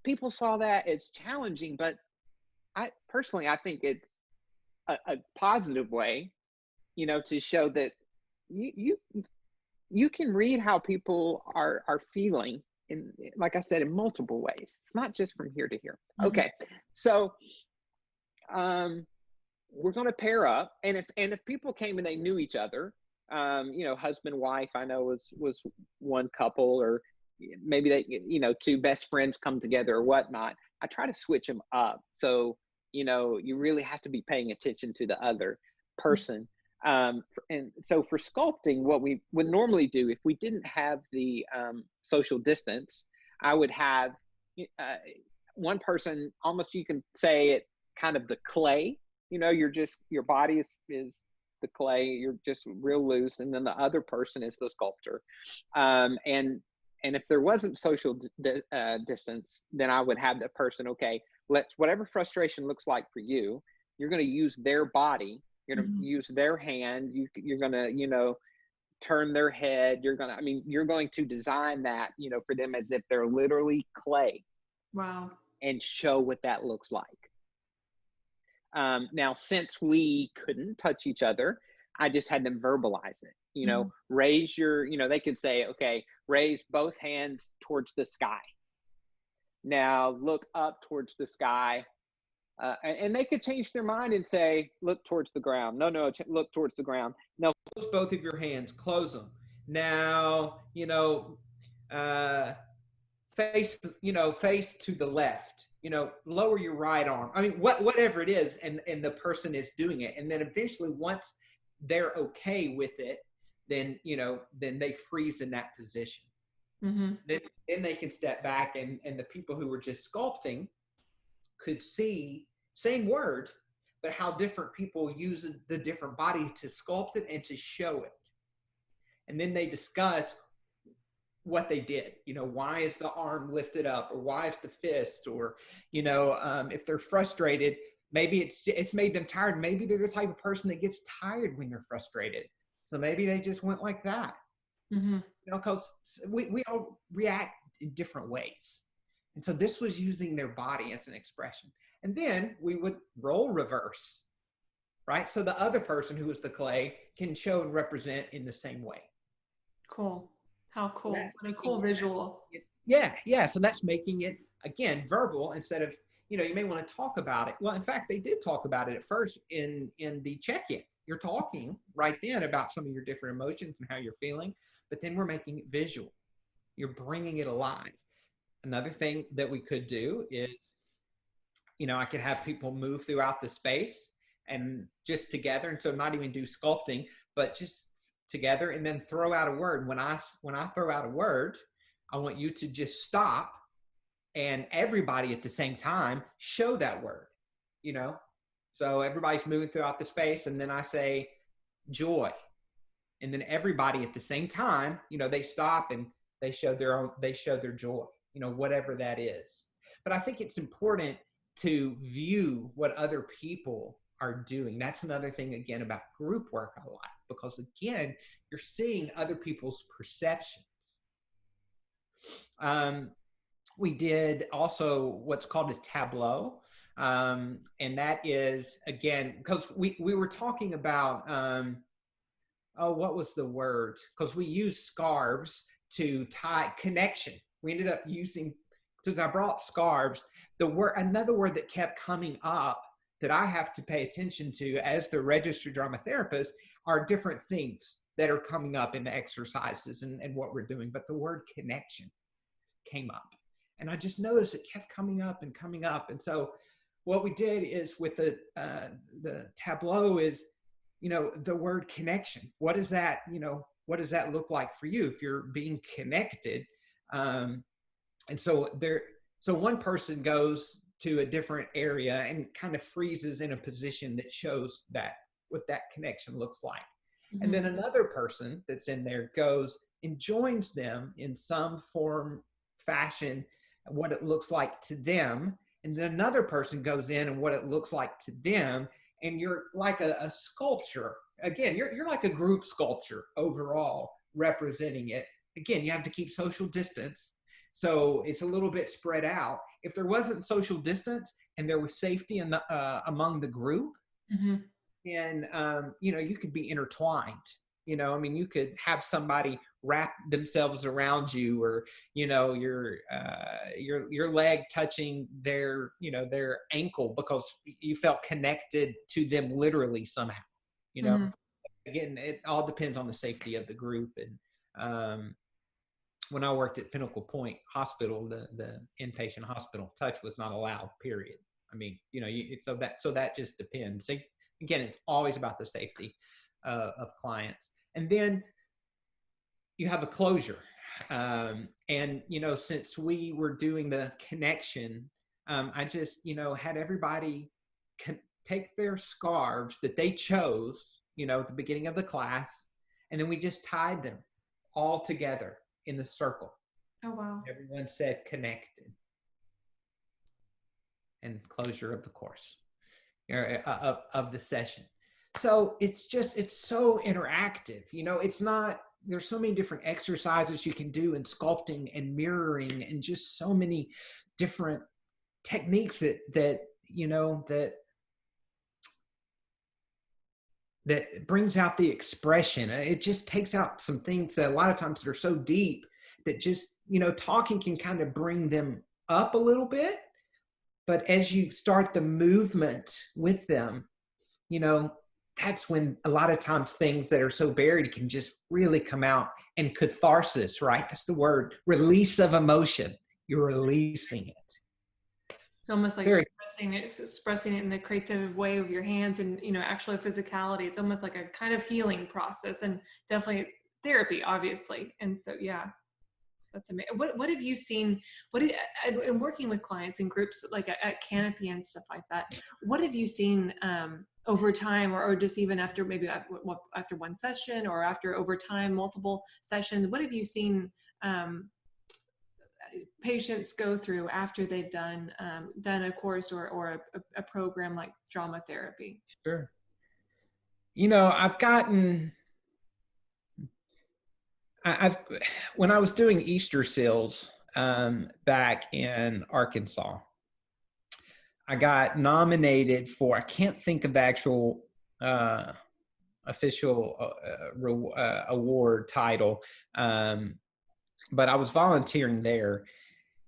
people saw that as challenging, but I think it's a positive way, to show that you can read how people are feeling, in, like I said, in multiple ways. It's not just from here to here. Okay. So we're going to pair up, and if people came and they knew each other, husband, wife, I know was one couple, or maybe they, 2 best friends come together or whatnot, I try to switch them up. So, you really have to be paying attention to the other person. And so for sculpting, what we would normally do, if we didn't have the social distance, I would have one person, almost, you can say it, kind of the clay, your body is the clay, you're just real loose, and then the other person is the sculptor. And if there wasn't social distance, then I would have the person, okay, whatever frustration looks like for you, you're going to use their body, you're going to use their hand, you're going to, turn their head, you're going to design that, for them as if they're literally clay. Wow. And show what that looks like. Now, since we couldn't touch each other, I just had them verbalize it, raise your, they could say, okay, raise both hands towards the sky. Now look up towards the sky. And they could change their mind and say, look towards the ground. No, look towards the ground. No, close both of your hands, close them. Now, face to the left, lower your right arm. Whatever it is. And the person is doing it. And then eventually, once they're okay with it, then they freeze in that position. Mm-hmm. Then they can step back, and the people who were just sculpting could see same word, but how different people use the different body to sculpt it and to show it. And then they discuss what they did. Why is the arm lifted up, or why is the fist, or if they're frustrated, maybe it's made them tired. Maybe they're the type of person that gets tired when they're frustrated, so maybe they just went like that. Mm-hmm. Because we all react in different ways. And so this was using their body as an expression. And then we would role reverse, right? So the other person who was the clay can show and represent in the same way. Cool. How cool. What a cool visual. Yeah. So that's making it, again, verbal instead of, you may want to talk about it. Well, in fact, they did talk about it at first in the check-in. You're talking right then about some of your different emotions and how you're feeling, but then we're making it visual. You're bringing it alive. Another thing that we could do is, I could have people move throughout the space and just together. And so not even do sculpting, but just together, and then throw out a word. When I throw out a word, I want you to just stop, and everybody at the same time show that word, So everybody's moving throughout the space, and then I say joy. And then everybody at the same time, they stop and they show their joy, whatever that is. But I think it's important to view what other people are doing. That's another thing, again, about group work I like, because again, you're seeing other people's perceptions. We did also what's called a tableau. And that is, again, because we were talking about, what was the word? Because we use scarves to tie connection. We ended up using, since I brought scarves, another word that kept coming up that I have to pay attention to as the registered drama therapist are different things that are coming up in the exercises and what we're doing. But the word connection came up, and I just noticed it kept coming up and coming up. And so what we did is with the tableau is, the word connection. What does that look like for you if you're being connected? And so one person goes to a different area and kind of freezes in a position that shows what that connection looks like. Mm-hmm. And then another person that's in there goes and joins them in some form, fashion, what it looks like to them. And then another person goes in and what it looks like to them. And you're like a sculpture. Again, you're like a group sculpture overall representing it. Again, you have to keep social distance. So it's a little bit spread out. If there wasn't social distance and there was safety among the group, mm-hmm. then, you could be intertwined. You could have somebody wrap themselves around you, or, your leg touching their ankle because you felt connected to them literally somehow, mm-hmm. Again, it all depends on the safety of the group. And, when I worked at Pinnacle Point Hospital, the inpatient hospital, touch was not allowed, period. So that just depends. So, again, it's always about the safety of clients. And then you have a closure. And, since we were doing the connection, I just, had everybody take their scarves that they chose, at the beginning of the class, and then we just tied them all together in the circle. Oh, wow. Everyone said connected. And closure of the course, of the session. So it's so interactive. It's not, there's so many different exercises you can do in sculpting and mirroring and just so many different techniques that brings out the expression. It just takes out some things that a lot of times that are so deep that just, talking can kind of bring them up a little bit. But as you start the movement with them, that's when a lot of times things that are so buried can just really come out. And catharsis, right? That's the word. Release of emotion. You're releasing it. It's almost like expressing it in the creative way of your hands and, actual physicality. It's almost like a kind of healing process, and definitely therapy, obviously. And so, yeah. That's amazing. What have you seen? In working with clients in groups like at Canopy and stuff like that, what have you seen over time, or just even after maybe after one session, or after over time multiple sessions? What have you seen patients go through after they've done a course or a program like drama therapy? Sure. You know, when I was doing Easter seals back in Arkansas, I got nominated for, I can't think of the actual official award title, but I was volunteering there,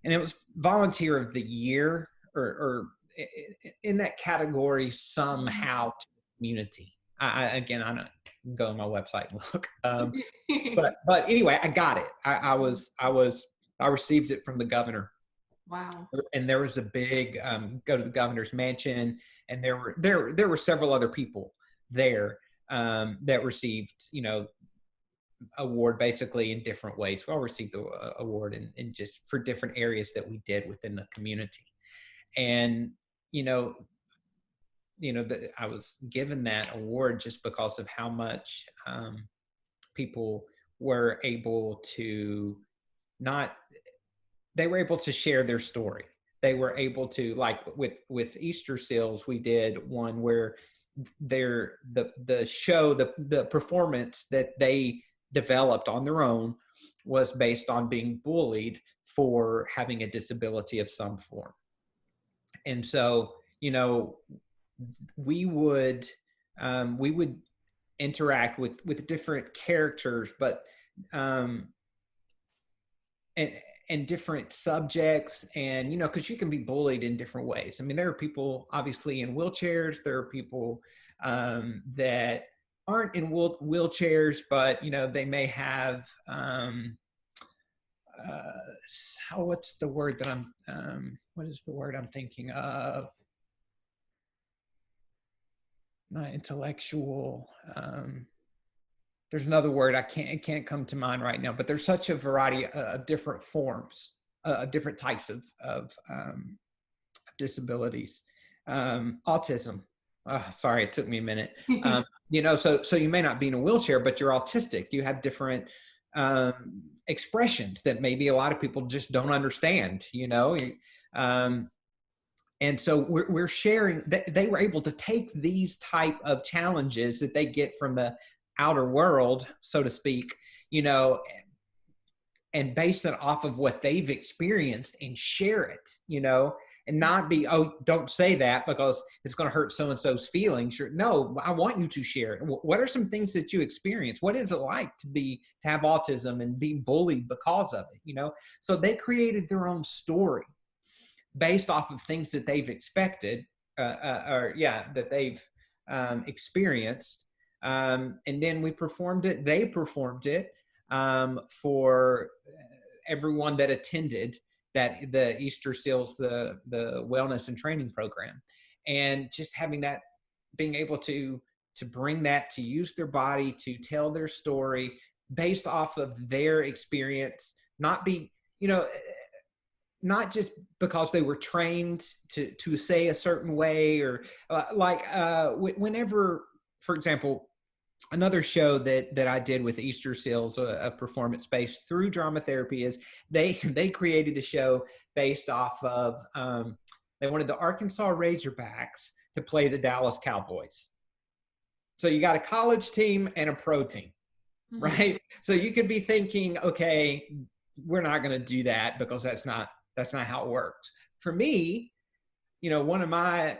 and it was volunteer of the year, or in that category somehow, to the community. I don't go on my website and look, but anyway, I got it. I received it from the governor. Wow. And there was a big go to the governor's mansion, and there were several other people there that received, you know, award basically in different ways. We all received the award in just for different areas that we did within the community. And I was given that award just because of how much people were able to they were able to share their story. They were able to, like with Easter Seals, we did one where the show, the performance that they developed on their own was based on being bullied for having a disability of some form. And so, you know, we would interact with different characters, but and different subjects, and you know, because you can be bullied in different ways. I mean, there are people obviously in wheelchairs. There are people that aren't in wheelchairs, but you know, they may have what's the word that what is the word I'm thinking of? Not intellectual. There's another word it can't come to mind right now, but there's such a variety of different forms, different types of disabilities. Autism. Sorry, it took me a minute. You know, so you may not be in a wheelchair, but you're autistic. You have different expressions that maybe a lot of people just don't understand, you know. And so we're sharing that they were able to take these type of challenges that they get from the outer world, so to speak, you know, and base it off of what they've experienced and share it, you know, and not be, oh, don't say that because it's going to hurt so-and-so's feelings. No, I want you to share it. What are some things that you experience? What is it like to have autism and be bullied because of it, you know? So they created their own story based off of things that they've that they've experienced. And then we performed it. They performed it for everyone that attended the Easter Seals, the wellness and training program, and just having that, being able to bring that, to use their body to tell their story based off of their experience, not be, you know, not just because they were trained to say a certain way, or whenever, for example, another show that I did with Easter Seals, a performance based through drama therapy, is they created a show based off of, they wanted the Arkansas Razorbacks to play the Dallas Cowboys. So you got a college team and a pro team, right? So you could be thinking, okay, we're not going to do that because that's not how it works. For me, you know, one of my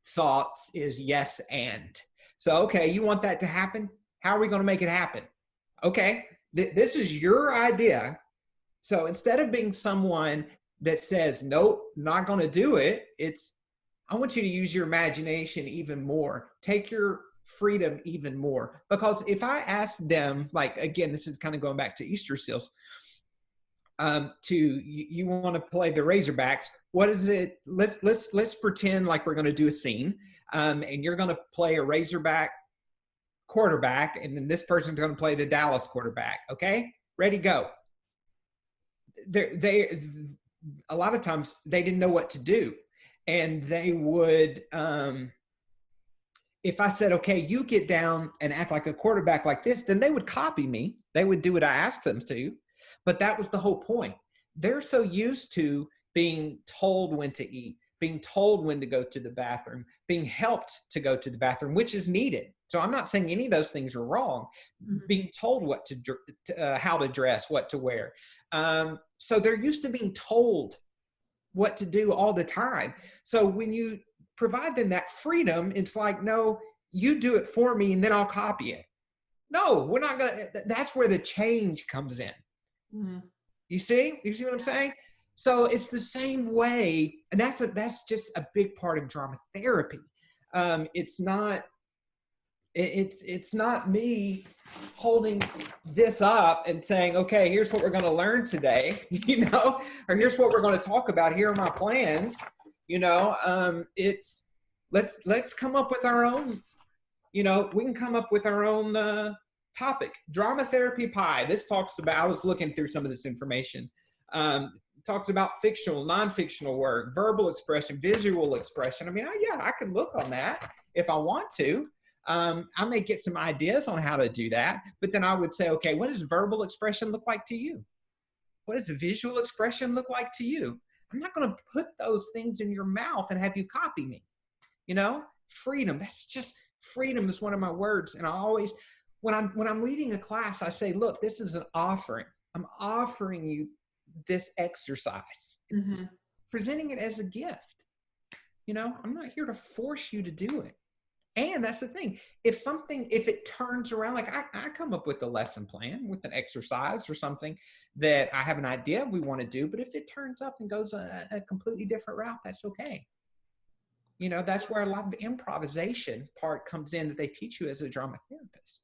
thoughts is yes and. So, okay, you want that to happen? How are we going to make it happen? Okay, this is your idea. So instead of being someone that says, nope, not going to do it, I want you to use your imagination even more. Take your freedom even more. Because if I ask them, like, again, this is kind of going back to Easter Seals, you want to play the Razorbacks, what is it? Let's pretend like we're going to do a scene, and you're going to play a Razorback quarterback, and then this person's going to play the Dallas quarterback. Okay, ready, go. They a lot of times they didn't know what to do, and they would, if I said, okay, you get down and act like a quarterback like this, then they would copy me. They would do what I asked them to. But that was the whole point. They're so used to being told when to eat, being told when to go to the bathroom, being helped to go to the bathroom, which is needed. So I'm not saying any of those things are wrong. Mm-hmm. Being told what how to dress, what to wear. So they're used to being told what to do all the time. So when you provide them that freedom, it's like, no, you do it for me and then I'll copy it. No, we're not going to. That's where the change comes in. Mm-hmm. You see what I'm saying? So it's the same way. And that's just a big part of drama therapy. It's not me holding this up and saying, okay, here's what we're going to learn today, or here's what we're going to talk about. Here are my plans. It's let's come up with our own, we can come up with our own topic. Drama therapy pie. This talks about, I was looking through some of this information. Talks about fictional, non-fictional work, verbal expression, visual expression. I mean, I can look on that if I want to. I may get some ideas on how to do that, but then I would say, okay, what does verbal expression look like to you? What does visual expression look like to you? I'm not going to put those things in your mouth and have you copy me. Freedom. That's just, freedom is one of my words. And I always, when I'm leading a class, I say, look, this is an offering. I'm offering you this exercise, mm-hmm. presenting it as a gift. I'm not here to force you to do it. And that's the thing. If it turns around, like I come up with a lesson plan with an exercise or something that I have an idea we want to do, but if it turns up and goes a completely different route, that's okay. That's where a lot of improvisation part comes in that they teach you as a drama therapist.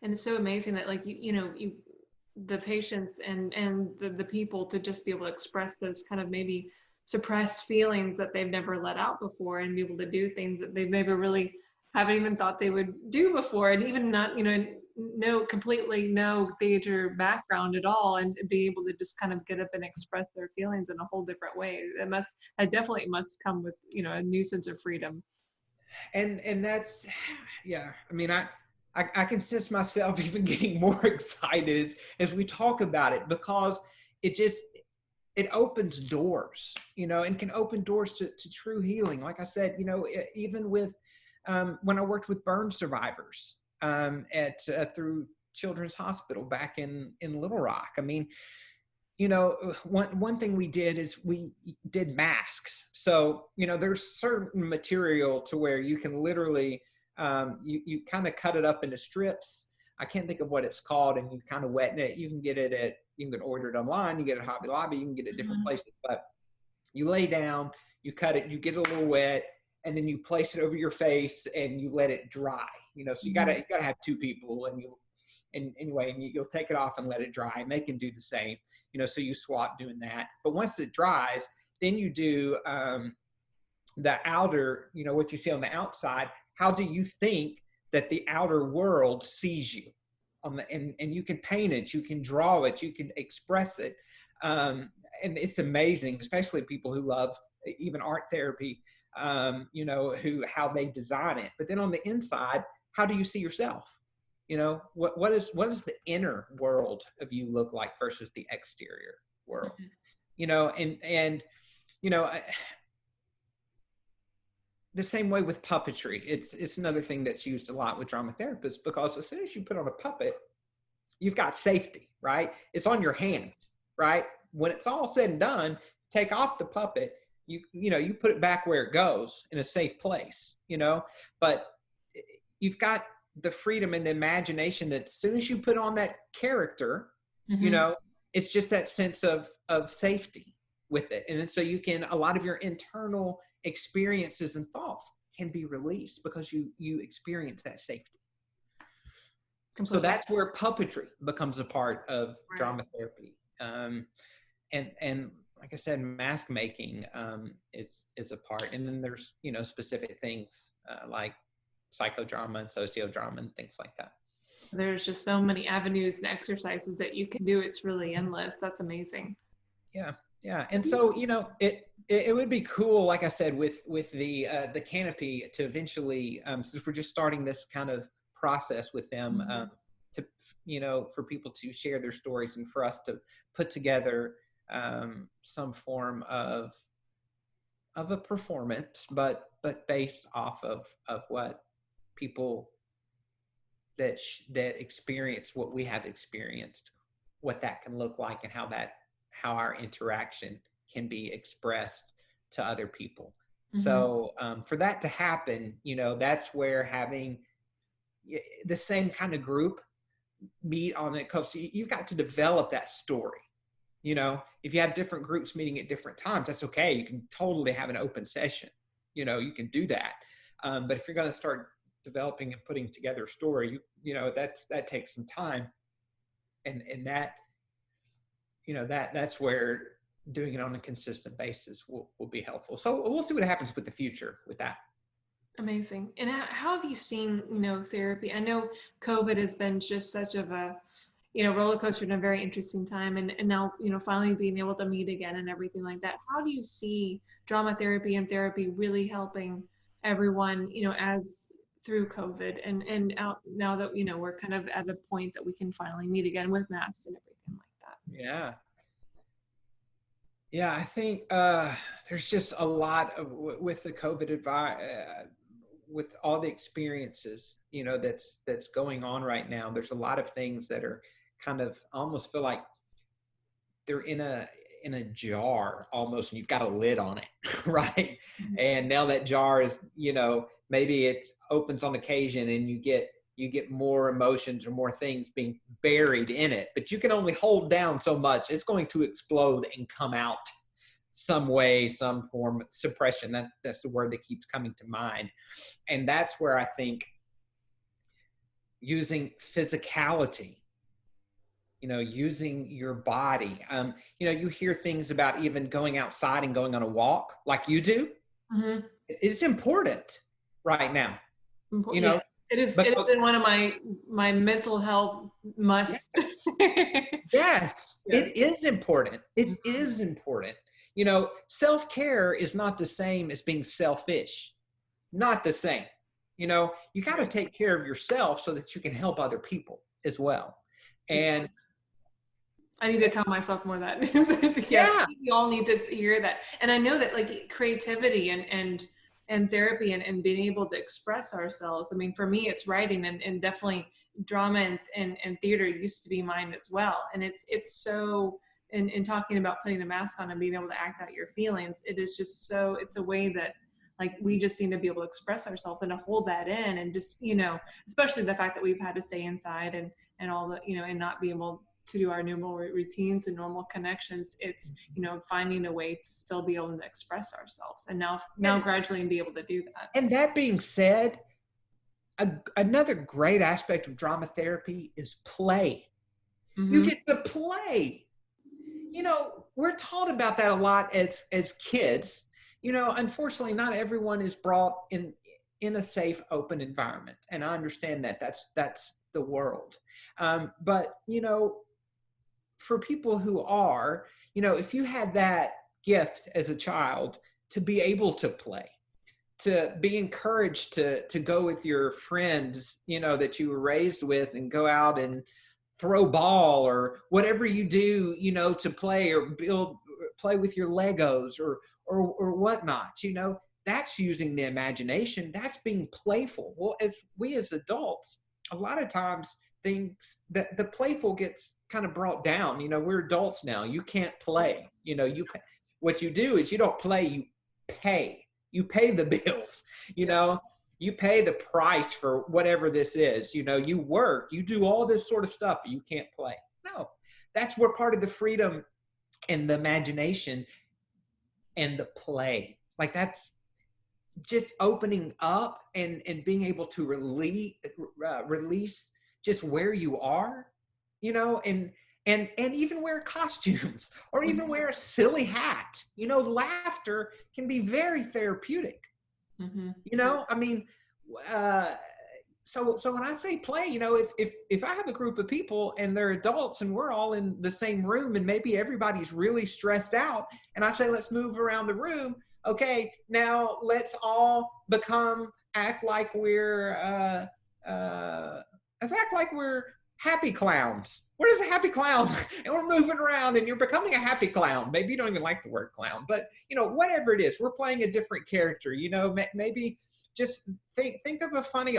And it's so amazing that, like, the patients and the people to just be able to express those kind of maybe suppressed feelings that they've never let out before, and be able to do things that they've maybe really haven't even thought they would do before, and even not, completely no theater background at all, and be able to just kind of get up and express their feelings in a whole different way. It definitely must come with, a new sense of freedom. And that's, yeah. I mean, I can sense myself even getting more excited as we talk about it, because it opens doors, and can open doors to true healing. Like I said, even with, when I worked with burn survivors through Children's Hospital back in Little Rock. I mean, one thing we did is we did masks. So, there's certain material to where you can literally, you kind of cut it up into strips. I can't think of what it's called, and you kind of wet it. You can order it online. You get it at Hobby Lobby. You can get it at different mm-hmm. places. But you lay down, you cut it, you get it a little wet, and then you place it over your face and you let it dry. So you gotta have two people, and you'll take it off and let it dry, and they can do the same. So you swap doing that. But once it dries, then you do the outer. What you see on the outside. How do you think that the outer world sees you? And you can paint it, you can draw it, you can express it. And it's amazing, especially people who love even art therapy, how they design it. But then on the inside, how do you see yourself? What is the inner world of you look like versus the exterior world? Mm-hmm. The same way with puppetry. It's another thing that's used a lot with drama therapists, because as soon as you put on a puppet, you've got safety, right? It's on your hands, right? When it's all said and done, take off the puppet, you put it back where it goes in a safe place, but you've got the freedom and the imagination that as soon as you put on that character, mm-hmm. It's just that sense of safety with it. And then so a lot of your internal experiences and thoughts can be released because you experience that safety. Completely. So that's where puppetry becomes a part of drama therapy. And like I said, mask making is a part. And then there's, specific things like psychodrama and sociodrama and things like that. There's just so many avenues and exercises that you can do. It's really endless. That's amazing. Yeah. Yeah. And so, you know, it would be cool, like I said, with the Canopy to eventually, since we're just starting this kind of process with them, to, you know, for people to share their stories and for us to put together some form of a performance, but based off of what people that experience what we have experienced, what that can look like, and how our interaction can be expressed to other people. So for that to happen, you know, that's where having the same kind of group meet on it, because you've got to develop that story. You know, if you have different groups meeting at different times, that's okay. You can totally have an open session. You know, you can do that. But if you're going to start developing and putting together a story, you know, that takes some time. And that, you know, that's where doing it on a consistent basis will be helpful. So we'll see what happens with the future with that. Amazing. And how have you seen, you know, therapy? I know COVID has been just such of a, you know, roller coaster in a very interesting time. And now, you know, finally being able to meet again and everything like that. How do you see drama therapy and therapy really helping everyone, you know, as through COVID and out now that, you know, we're kind of at a point that we can finally meet again with masks and everything like that? Yeah. Yeah, I think there's just a lot of with the COVID with all the experiences, you know, that's going on right now. There's a lot of things that are kind of almost feel like they're in a jar almost, and you've got a lid on it, right? And now that jar is, you know, maybe it opens on occasion and you get more emotions or more things being buried in it, but you can only hold down so much. It's going to explode and come out some way, some form. Suppression, that's the word that keeps coming to mind. And that's where I think using physicality, you know, using your body, you know, you hear things about even going outside and going on a walk like you do. It's important right now, you know. Yeah. It is been one of my mental health must. Yes, it is important. It is important. You know, self-care is not the same as being selfish. Not the same. You know, you got to take care of yourself so that you can help other people as well. And I need to tell myself more of that. Yes, we all need to hear that. And I know that like creativity and therapy and being able to express ourselves. I mean, for me, it's writing and definitely drama and theater used to be mine as well. And it's so, in talking about putting a mask on and being able to act out your feelings, it is just so, it's a way that like we just seem to be able to express ourselves and to hold that in, and just, you know, especially the fact that we've had to stay inside and all the, you know, and not be able to do our normal routines and normal connections. It's, you know, finding a way to still be able to express ourselves, and now gradually be able to do that. And that being said, another great aspect of drama therapy is play. You get to play. You know, we're taught about that a lot as kids. You know, unfortunately, not everyone is brought in a safe, open environment, and I understand that that's the world. But you know, for people who are, you know, if you had that gift as a child to be able to play, to be encouraged to go with your friends, you know, that you were raised with, and go out and throw ball or whatever you do, you know, to play or play with your Legos or whatnot, you know, that's using the imagination. That's being playful. Well, as adults, a lot of times things that the playful gets kind of brought down. You know, we're adults now. You can't play. You know, what you do is you don't play, you pay. You pay the bills, you know, you pay the price for whatever this is. You know, you work, you do all this sort of stuff, but you can't play. No, that's where part of the freedom and the imagination and the play, like that's just opening up and being able to release just where you are, you know, and even wear costumes or even wear a silly hat. You know, laughter can be very therapeutic. You know, I mean, so when I say play, you know, if I have a group of people and they're adults and we're all in the same room and maybe everybody's really stressed out, and I say, let's move around the room. Okay, now let's all act like we're happy clowns. What is a happy clown? And we're moving around and you're becoming a happy clown. Maybe you don't even like the word clown, but you know, whatever it is, we're playing a different character. You know, maybe just think of a funny,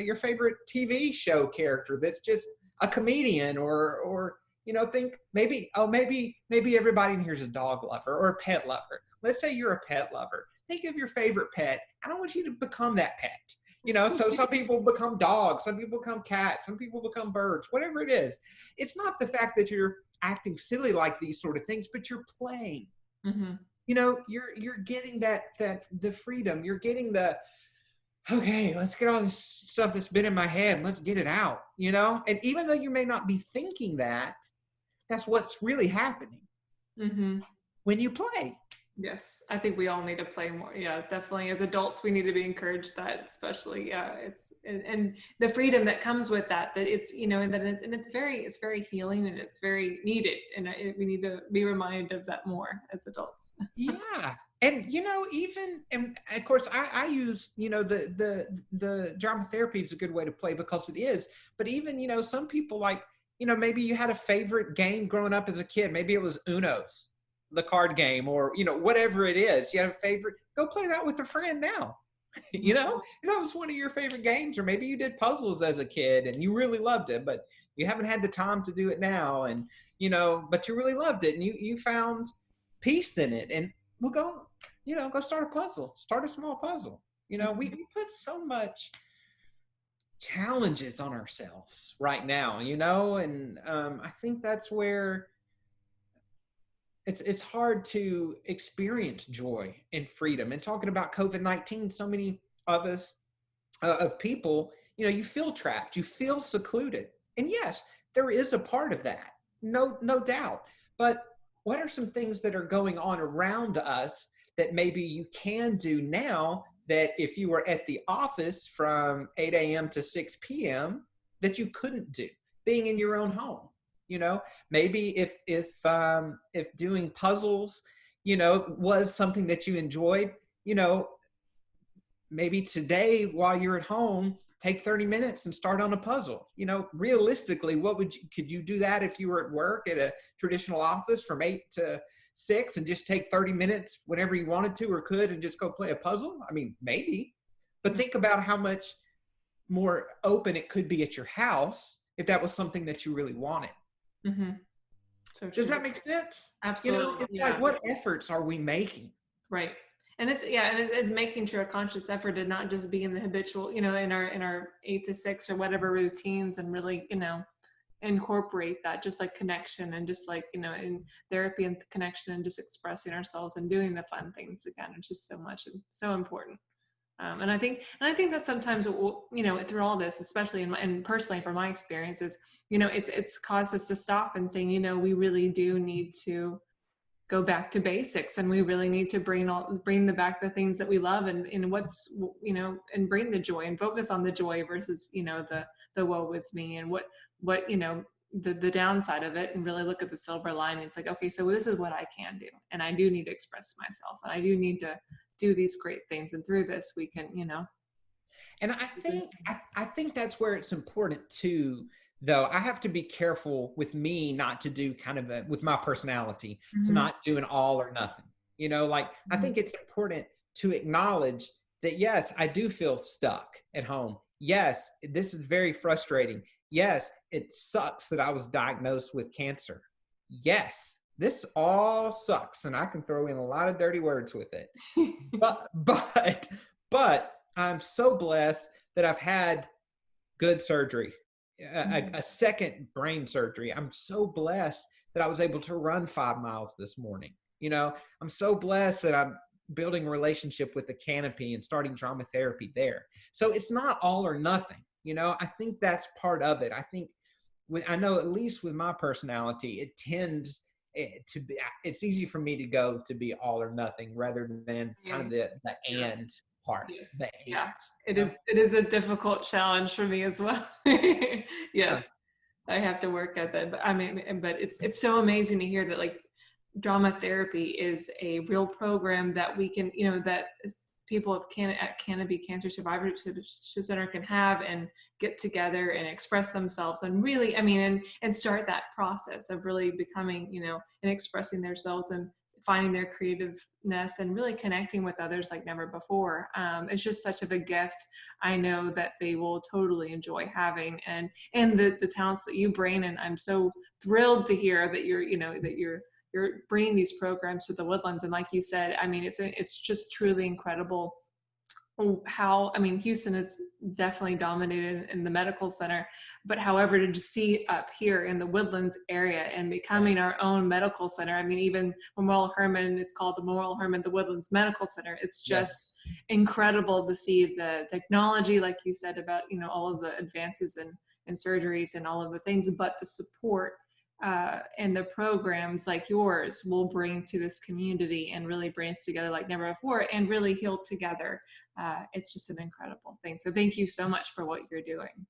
your favorite TV show character that's just a comedian, or you know, think maybe everybody in here is a dog lover or a pet lover. Let's say you're a pet lover. Think of your favorite pet. I don't want you to become that pet. You know, so some people become dogs, some people become cats, some people become birds, whatever it is. It's not the fact that you're acting silly like these sort of things, but you're playing. Mm-hmm. You know, you're getting the freedom. You're getting the, okay, let's get all this stuff that's been in my head. Let's get it out, you know? And even though you may not be thinking that, that's what's really happening when you play. Yes, I think we all need to play more. Yeah, definitely. As adults, we need to be encouraged that, especially, and the freedom that comes with that it's, you know, and it's very healing and it's very needed. And we need to be reminded of that more as adults. Yeah. And, you know, and of course I use, you know, the drama therapy is a good way to play because it is, but even, you know, some people like, you know, maybe you had a favorite game growing up as a kid. Maybe it was Uno's, the card game, or, you know, whatever it is, you have a favorite, go play that with a friend now. You know, that was one of your favorite games, or maybe you did puzzles as a kid and you really loved it, but you haven't had the time to do it now. And, you know, but you really loved it and you found peace in it. And we'll go, you know, go start a puzzle, start a small puzzle. You know, we put so much challenges on ourselves right now, you know, and I think that's where it's hard to experience joy and freedom. And talking about COVID-19, so many of us, of people, you know, you feel trapped, you feel secluded. And yes, there is a part of that, no doubt. But what are some things that are going on around us that maybe you can do now that if you were at the office from 8 a.m. to 6 p.m. that you couldn't do, being in your own home? You know, maybe if doing puzzles, you know, was something that you enjoyed, you know, maybe today while you're at home, take 30 minutes and start on a puzzle. You know, realistically, could you do that if you were at work at a traditional office from 8 to 6 and just take 30 minutes whenever you wanted to or could and just go play a puzzle? I mean, maybe, but think about how much more open it could be at your house if that was something that you really wanted. Mm-hmm. So does that make sense? Absolutely. You know, it's like, what efforts are we making? Right. And it's making sure a conscious effort to not just be in the habitual, you know, in our 8 to 6 or whatever routines, and really, you know, incorporate that, just like connection and just like, you know, in therapy and connection and just expressing ourselves and doing the fun things again. It's just so much and so important. And I think that sometimes, you know, through all this, especially and personally from my experiences, you know, it's caused us to stop and saying, you know, we really do need to go back to basics, and we really need to bring back the things that we love and what's, you know, and bring the joy and focus on the joy versus, you know, the woe is me and what, you know, the downside of it, and really look at the silver lining. It's like, okay, so this is what I can do, and I do need to express myself, and I do need to do these great things, and through this we can, you know. And I think that's where it's important too, though. I have to be careful with me not to do kind of with my personality, it's not doing all or nothing, you know, like I think it's important to acknowledge that, yes, I do feel stuck at home. Yes, this is very frustrating. Yes, it sucks that I was diagnosed with cancer. Yes, this all sucks, and I can throw in a lot of dirty words with it. but I'm so blessed that I've had good surgery, a second brain surgery. I'm so blessed that I was able to run 5 miles this morning. You know, I'm so blessed that I'm building a relationship with the Canopy and starting drama therapy there. So it's not all or nothing. You know, I think that's part of it. I think I know, at least with my personality, it tends to be, it's easy for me to go to be all or nothing rather than kind of the and. part. Yes. The 8. Yeah. It is a difficult challenge for me as well. Yes. Yeah. I have to work at that. But I mean, but it's so amazing to hear that like drama therapy is a real program that we can, you know, that people at Canopy Cancer Survivorship Center can have and get together and express themselves and really, I mean, and start that process of really becoming, you know, and expressing themselves and finding their creativeness and really connecting with others like never before. It's just such a big gift. I know that they will totally enjoy having and the talents that you bring. And I'm so thrilled to hear that you're, you know, that you're bringing these programs to the Woodlands. And like you said, I mean, it's just truly incredible how, I mean, Houston is definitely dominated in the medical center, but however, to just see up here in the Woodlands area and becoming our own medical center. I mean, even Memorial Hermann is called the Memorial Hermann, the Woodlands Medical Center. It's just incredible to see the technology, like you said, about, you know, all of the advances in surgeries and all of the things, but the support and the programs like yours will bring to this community and really bring us together like never before and really heal together. It's just an incredible thing. So thank you so much for what you're doing.